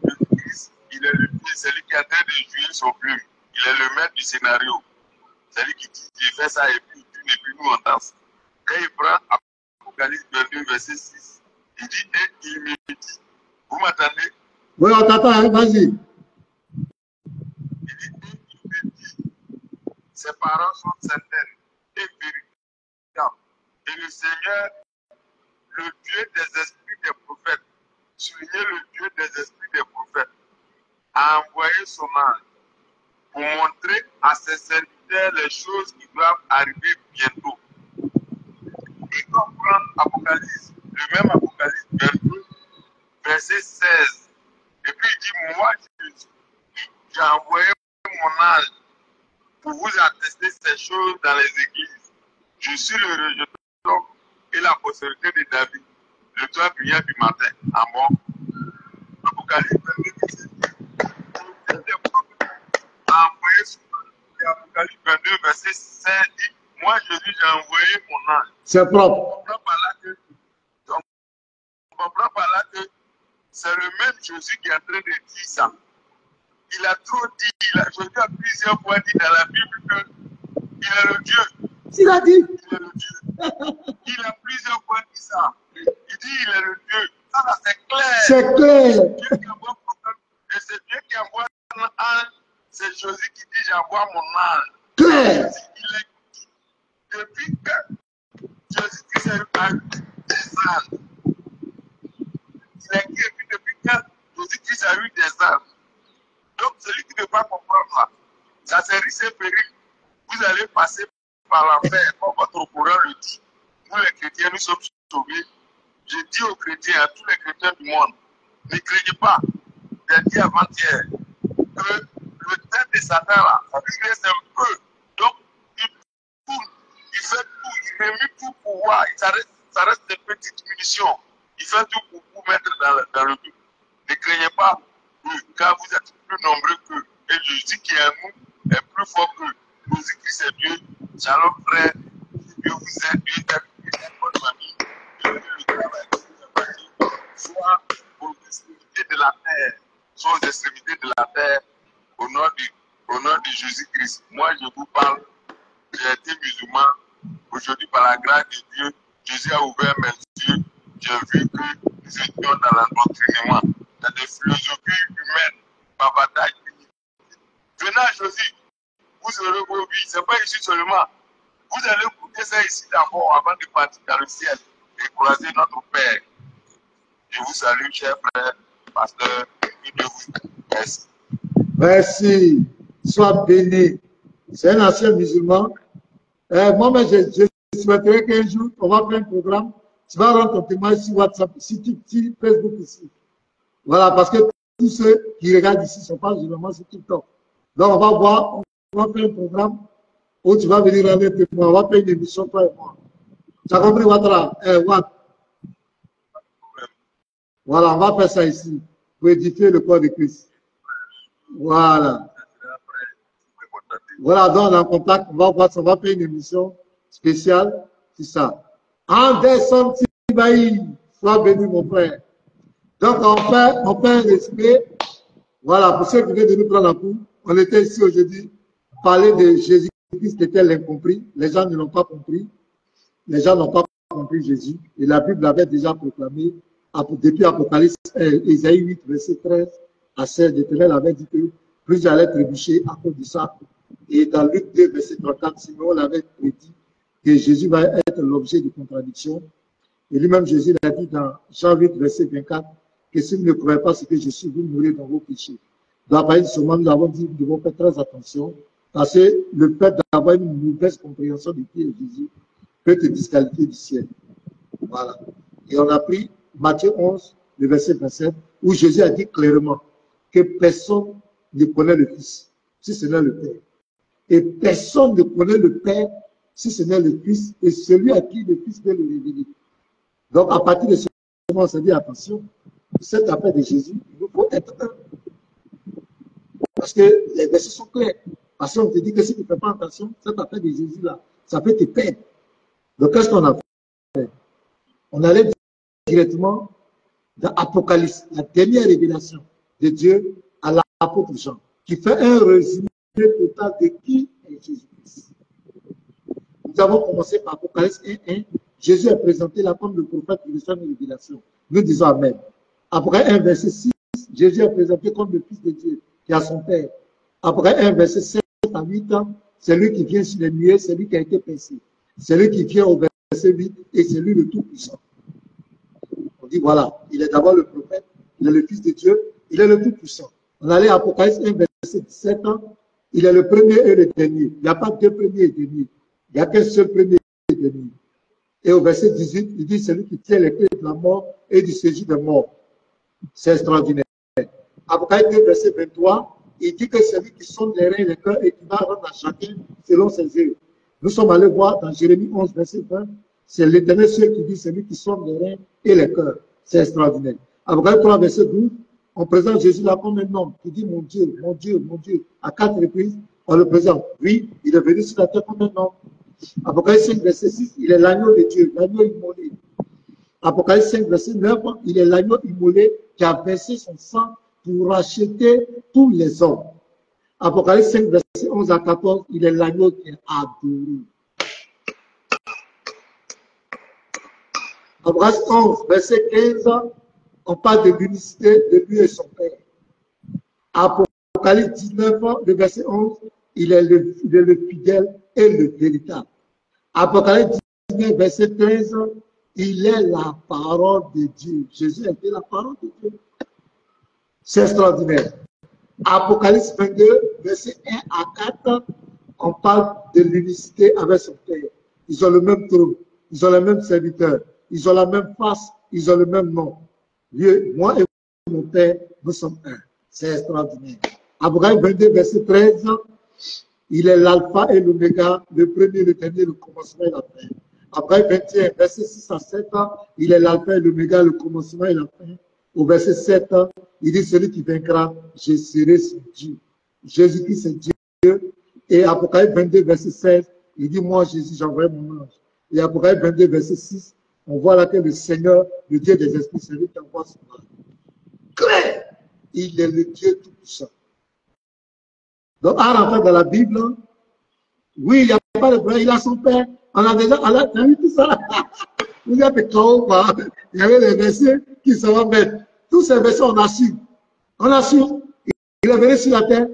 le Christ, il est le Dieu, c'est lui qui est en train de jouer son plume. Il est le maître du scénario. C'est lui qui dit, il fait ça et puis nous on danse. Quand il prend Apocalypse 22, verset 6, il dit, et il me dit, vous m'attendez? Oui, on t'attend, hein? Vas-y. Il dit, et il me dit, ces paroles sont certaines et véritables. Et le Seigneur, le Dieu des esprits des prophètes, souligner le Dieu des esprits des prophètes, a envoyé son ange pour montrer à ses serviteurs les choses qui doivent arriver bientôt. Et comme prendre Apocalypse, le même Apocalypse 22, verset 16. Et puis il dit, moi, j'ai envoyé mon ange pour vous attester ces choses dans les églises. Je suis le rejeton et la postérité de David, le toit brillant du matin. Amen. Apocalypse 22, verset 10. Envoyé sur Apocalypse 22, verset 16 dit, moi Jésus j'ai envoyé mon ange. C'est propre. On comprend par là que c'est le même Jésus qui est en train de dire ça. Il a trop dit, Jésus a plusieurs fois dit dans la Bible qu'il est le Dieu. Il a dit. Il est le Dieu. Il a plusieurs fois dit ça. Il dit il est le Dieu. Ça c'est clair. C'est clair. Et c'est Dieu qui envoie un ange. C'est Jésus qui dit j'envoie mon ange. Clair. Depuis que Jésus Christ a eu des anges, il est qui depuis que Jésus Christ a eu des anges. Donc celui qui ne peut pas comprendre là, ça c'est risque et péril. Vous allez passer par l'enfer, comme votre courant le dit. Nous les chrétiens, nous sommes sauvés. Je dis aux chrétiens, à tous les chrétiens du monde, ne craignez pas. J'ai dit avant-hier que le tête de Satan là, il reste un peu. Donc, il tourne, il fait tout, il remue tout pour voir. Ça reste des petites munitions. Il fait tout pour vous mettre dans le but. Ne craignez pas, car vous êtes plus nombreux qu'eux. Et Jésus qui est en nous est plus fort qu'eux. Jésus-Christ est Dieu. Shalom frère. Dieu vous aide, Dieu aide votre famille. Dieu le travail que vous avez fait. Soit aux extrémités de la terre. Soit aux extrémités de la terre. Au nom de Jésus-Christ. Moi, je vous parle. J'ai été musulman. Aujourd'hui, par la grâce de Dieu, Jésus a ouvert mes yeux. J'ai vu que nous étions dans l'endoctrinement, dans des philosophies humaines, bavardage. Venez à Jésus, vous aurez vos vies. Ce n'est pas ici seulement. Vous allez écouter ça ici d'abord avant de partir dans le ciel et croiser notre Père. Je vous salue, cher frère, pasteur, et Dieu vous remercie. Merci. Sois béni. C'est un ancien musulman. Moi, je souhaiterais qu'un jour, on va faire un programme. Tu vas rendre ton témoignage sur WhatsApp, sur Facebook ici. Voilà, parce que tous ceux qui regardent ici ne sont pas généralement sur TikTok. Donc, on va voir, on va faire un programme où tu vas venir rendre un témoin. On va faire une émission, toi et moi. Tu as compris, Ouattara? Voilà, on va faire ça ici pour édifier le corps de Christ. Voilà. Voilà, donc on est en contact, on va voir, on va faire une émission spéciale, c'est ça. Anderson Tibaï, sois béni mon frère. Donc on fait un respect Voilà, pour ceux qui viennent de nous prendre la cour, on était ici aujourd'hui, parler de Jésus-Christ était l'incompris. Les gens ne l'ont pas compris. Les gens n'ont pas compris Jésus. Et la Bible l'avait déjà proclamé depuis Apocalypse, Isaïe 8, verset 13 à 16. L'Éternel avait dit que plus j'allais trébucher à cause de ça. Et dans Luc 2, verset 34, Simeon l'avait prédit que Jésus va être l'objet de contradiction. Et lui-même, Jésus l'a dit dans Jean 8, verset 24, que si vous ne croyez pas ce que je suis, vous mourrez dans vos péchés. Dans la parole de ce moment, nous avons dit que nous devons faire très attention, parce que le fait d'avoir une mauvaise compréhension de qui est Jésus peut te disqualifier du ciel. Voilà. Et on a pris Matthieu 11, le verset 27, où Jésus a dit clairement que personne ne connaît le Fils, si ce n'est le Père. Et personne ne connaît le Père, si ce n'est le Fils, et celui à qui le Fils veut le révéler. Donc, à partir de ce moment, on s'est dit, attention, cette affaire de Jésus, il nous faut être un. Parce que les versets sont clairs. Parce qu'on te dit que si tu ne fais pas attention, cette affaire de Jésus-là, ça peut te perdre. Donc, qu'est-ce qu'on a fait? On allait directement dans Apocalypse, la dernière révélation de Dieu à l'apôtre Jean, qui fait un résumé total de qui est Jésus-Christ. Nous avons commencé par Apocalypse 1.1. Jésus est présenté là comme le prophète qui reçoit une révélation. Nous disons Amen. Après 1, verset 6, Jésus est présenté comme le Fils de Dieu qui a son Père. Après 1, verset 7 à 8 ans, c'est lui qui vient sur les nuées, c'est lui qui a été percé. C'est lui qui vient au verset 8 et c'est lui le Tout-Puissant. On dit voilà, il est d'abord le prophète, il est le Fils de Dieu, il est le Tout-Puissant. On allait à Apocalypse 1, verset 17 ans, il est le premier et le dernier. Il n'y a pas deux premiers et derniers. Il n'y a qu'un seul premier et dernier. Et au verset 18, il dit celui qui tient les clés de la mort et du séjour des morts. C'est extraordinaire. Apocalypse 2, verset 23, il dit que celui qui sonde les reins et les cœurs et qui va rendre à chacun selon ses œuvres. Nous sommes allés voir dans Jérémie 11, verset 20, c'est l'Éternel seul qui dit celui qui sonde les reins et les cœurs. C'est extraordinaire. Apocalypse 3, verset 12, on présente Jésus là comme un homme qui dit mon Dieu, mon Dieu, mon Dieu. À 4 reprises, on le présente. Oui, il est venu sur la terre comme un homme. Apocalypse 5, verset 6, il est l'agneau de Dieu, l'agneau immolé. Apocalypse 5, verset 9, il est l'agneau immolé qui a versé son sang pour racheter tous les hommes. Apocalypse 5, verset 11 à 14, il est l'agneau qui est adoré. Apocalypse 11, verset 15, on parle de l'unicité de lui et son Père. Apocalypse 19, le verset 11, il est le fidèle et le véritable. Apocalypse 19, verset 13, il est la parole de Dieu. Jésus était la parole de Dieu. C'est extraordinaire. Apocalypse 22, verset 1 à 4, on parle de l'unicité avec son Père. Ils ont le même trône, ils ont les mêmes serviteurs, ils ont la même face, ils ont le même nom. Dieu, moi et mon Père, nous sommes un. C'est extraordinaire. Apocalypse 22, verset 13, il est l'alpha et l'oméga, le premier, le dernier, le commencement et la fin. Après 21, verset 6 à 7, il est l'alpha et l'oméga, le commencement et la fin. Au verset 7, il dit celui qui vaincra, je serai son Dieu. Jésus-Christ c'est Dieu. Et Apocalypse 22, verset 16, il dit moi Jésus, j'envoie mon ange. Et Apocalypse 22, verset 6, on voit là que le Seigneur, le Dieu des esprits, c'est lui qui envoie son ange. Claire, il est le Dieu tout-puissant. Donc, en rentrant dans la Bible, oui, il n'y a pas de problème, il a son père. On a déjà, on a vu tout ça. Vous avez quoi? Il y avait les versets qui se vont mettre. Tous ces versets, on a su. On a su. Il est venu sur la terre.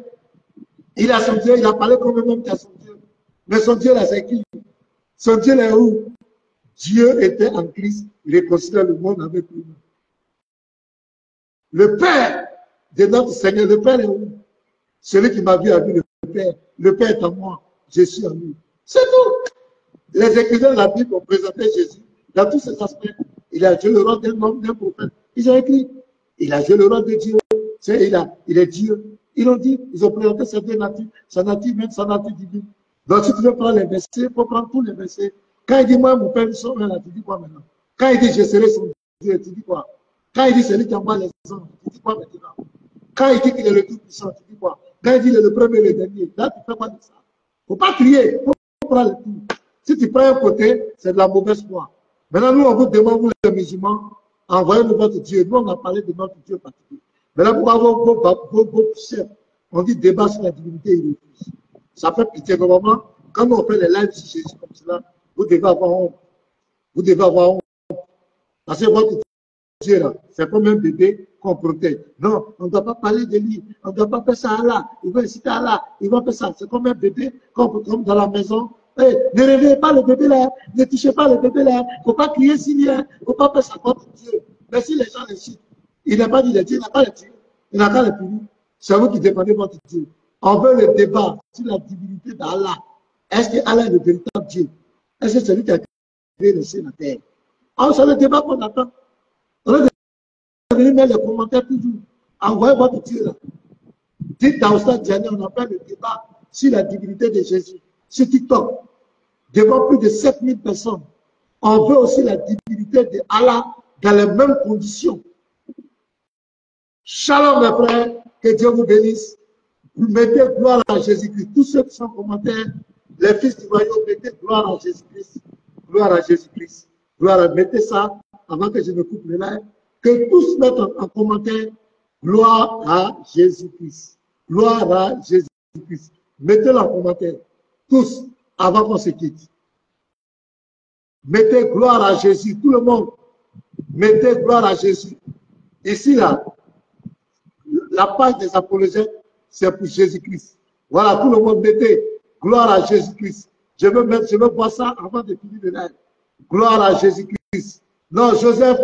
Il a son Dieu, il a parlé comme un homme qui a son Dieu. Mais son Dieu, là, c'est qui? Son Dieu, là, est où? Dieu était en Christ, il réconcilie le monde avec lui. Le Père de notre Seigneur, le Père est où? Celui qui m'a vu a vu le Père. Le Père est en moi, je suis en lui. C'est tout. Les écrivains de la Bible ont présenté Jésus dans tous ces aspects. Il a joué le rôle d'un homme, d'un prophète. Ils ont écrit. Il a joué le rôle de Dieu. Il est Dieu. Ils ont dit, ils ont présenté ses deux natures, sa nature humaine, sa nature divine. Donc si tu veux prendre les versets, il faut prendre tous les versets. Quand il dit, moi, mon Père, nous sommes un, tu dis quoi maintenant? Quand il dit, je serai son Dieu, tu dis quoi? Quand il dit, c'est lui qui envoie les hommes, tu dis quoi maintenant? Quand il dit qu'il est le tout-puissant, tu dis quoi? Quand il dit, il est le premier et le dernier, là, tu fais quoi de ça? Il ne faut pas crier, il faut prendre le tout. Si tu prends un côté, c'est de la mauvaise foi. Maintenant, nous, on vous demande, vous les musulmans, envoyez-nous votre Dieu. Nous, on a parlé de notre Dieu particulier. Mais là, pourquoi vos chefs, on dit débat sur la divinité, ils refusent. Ça fait pitié normalement. Quand on fait les lives sur Jésus comme cela, vous devez avoir honte. Vous devez avoir honte. Parce que votre Dieu là, c'est comme un bébé qu'on protège. Non, on ne doit pas parler de lui. On ne doit pas faire ça à Allah. Il va inciter à Allah. Il va faire ça. C'est comme un bébé comme dans la maison. Hey, ne réveillez pas le bébé là. Ne touchez pas le bébé là. Il ne faut pas crier s'il y a. Il ne faut pas faire ça contre Dieu. Mais si les gens les citent, il n'a pas dit les Dieu, il n'a pas les Dieu. Il n'a qu'à les punir. C'est vous qui dépendez de votre Dieu. On veut le débat sur la divinité d'Allah. Est-ce que Allah est le véritable Dieu? Est-ce que c'est lui qui a créé le ciel et la terre? Alors, c'est le débat qu'on attend. On va venir mettre les commentaires toujours. Envoyez votre Dieu là. Dites dans Oustaz Diané, on appelle le débat sur la divinité de Jésus. Sur TikTok, devant plus de 7000 personnes. On veut aussi la divinité de Allah dans les mêmes conditions. Shalom mes frères, que Dieu vous bénisse. Vous mettez gloire à Jésus-Christ. Tous ceux qui sont commentaires, les fils du royaume, mettez gloire à Jésus-Christ. Gloire à Jésus-Christ. Gloire à... Mettez ça avant que je ne coupe le live. Que tous mettent en commentaire gloire à Jésus-Christ. Gloire à Jésus-Christ. Mettez-le en commentaire. Tous, avant qu'on se quitte. Mettez gloire à Jésus. Tout le monde. Mettez gloire à Jésus. Ici, là, la page des apologètes, c'est pour Jésus-Christ. Voilà, tout le monde mettez gloire à Jésus-Christ. Je veux voir ça avant de finir le live. Gloire à Jésus-Christ. Non, Joseph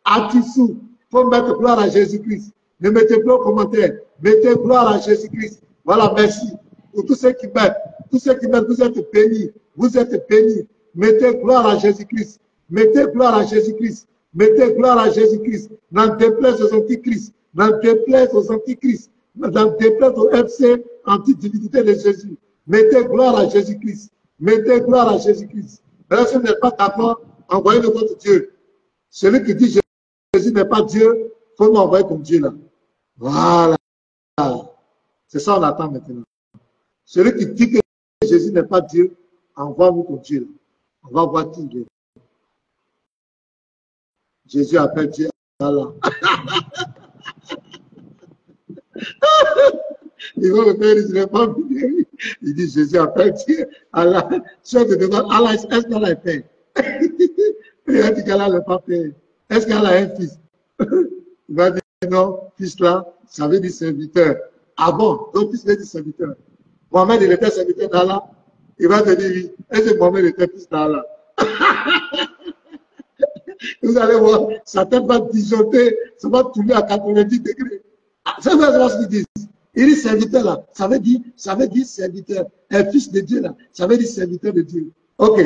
Atissou, il faut mettre gloire à Jésus-Christ. Ne mettez pas au commentaire. Mettez gloire à Jésus-Christ. Voilà, merci. Pour tous ceux qui mettent, vous êtes bénis. Vous êtes bénis. Mettez gloire à Jésus-Christ. Mettez gloire à Jésus-Christ. Mettez gloire à Jésus-Christ. N'en déplaise aux antichrist. N'en déplaise aux antichrist. N'en déplaise au FC anti-divinité de Jésus. Mettez gloire à Jésus-Christ. Mettez gloire à Jésus-Christ. Mais si vous n'êtes pas d'accord, envoyez-le votre Dieu. Celui qui dit Jésus n'est pas Dieu, il faut m'envoyer comme Dieu là. Voilà. C'est ça qu'on attend maintenant. Celui qui dit que Jésus n'est pas Dieu, envoie-nous comme Dieu là. On va voir qui il est. Jésus appelle Dieu Allah. Il va me faire, il n'est pas venu. Il dit Jésus appelle Dieu Allah. Si on te demande Allah, est-ce qu'Allah est père? Il a dit qu'Allah n'est pas père. Est-ce qu'Allah a un fils? Il va dire non, fils là, ça veut dire serviteur. Ah bon, donc fils veut dire serviteur. Mohamed, il était serviteur d'Allah. Il va te dire oui. Est-ce que Mohamed était fils d'Allah? Vous allez voir, sa tête va disjoncter, ça va tourner à 90 degrés. C'est ce qu'ils disent. Il dit serviteur là, ça veut dire serviteur. Un fils de Dieu là, ça veut dire serviteur de Dieu. Ok.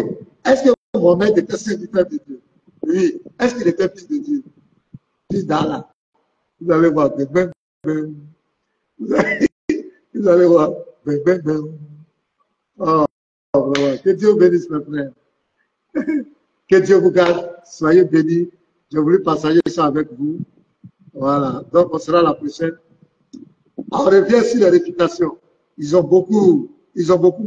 Est-ce que Mohamed était serviteur de Dieu? Oui. Est-ce qu'il était fils de Dieu? Fils d'Allah. Vous allez voir. Vous allez voir. Oh, que Dieu bénisse mes frères. Que Dieu vous garde. Soyez bénis. J'ai voulu partager ça avec vous. Voilà. Donc, on sera la prochaine. On revient sur les réfutations. Ils ont beaucoup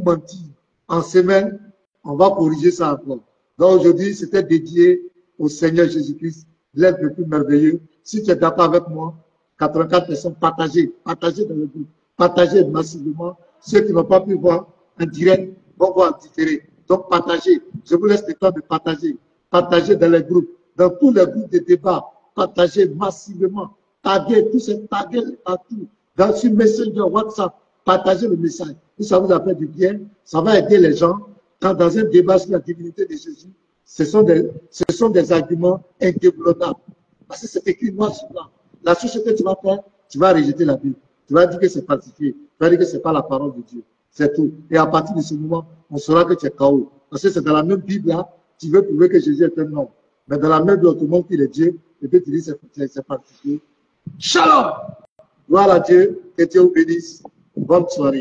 menti. En semaine, on va corriger ça encore. Donc, aujourd'hui, c'était dédié au Seigneur Jésus-Christ, l'être le plus merveilleux. Si tu es d'accord avec moi, 84 personnes, partagez dans le groupe. Partagez massivement. Ceux qui n'ont pas pu voir en direct vont voir en différé. Donc, partagez. Je vous laisse le temps de partager. Partagez dans les groupes, dans tous les groupes de débat. Partagez massivement. Taguez, tous ces taguez partout. Dans sur Messenger, WhatsApp, partagez le message. Si ça vous a fait du bien, ça va aider les gens. Quand dans un débat sur la divinité de Jésus, ce sont des arguments indébloquables. Parce que c'est écrit noir sur blanc. La chose que tu vas faire, tu vas rejeter la Bible. Tu vas dire que c'est falsifié. Tu vas dire que ce n'est pas la parole de Dieu. C'est tout. Et à partir de ce moment, on saura que tu es KO. Parce que c'est dans la même Bible là, tu veux prouver que Jésus est un homme. Mais dans la même Bible, tout le monde dit qu'il est Dieu. Et puis tu dis que c'est falsifié. Shalom! Gloire à Dieu. Que Dieu vous bénisse. Bonne soirée.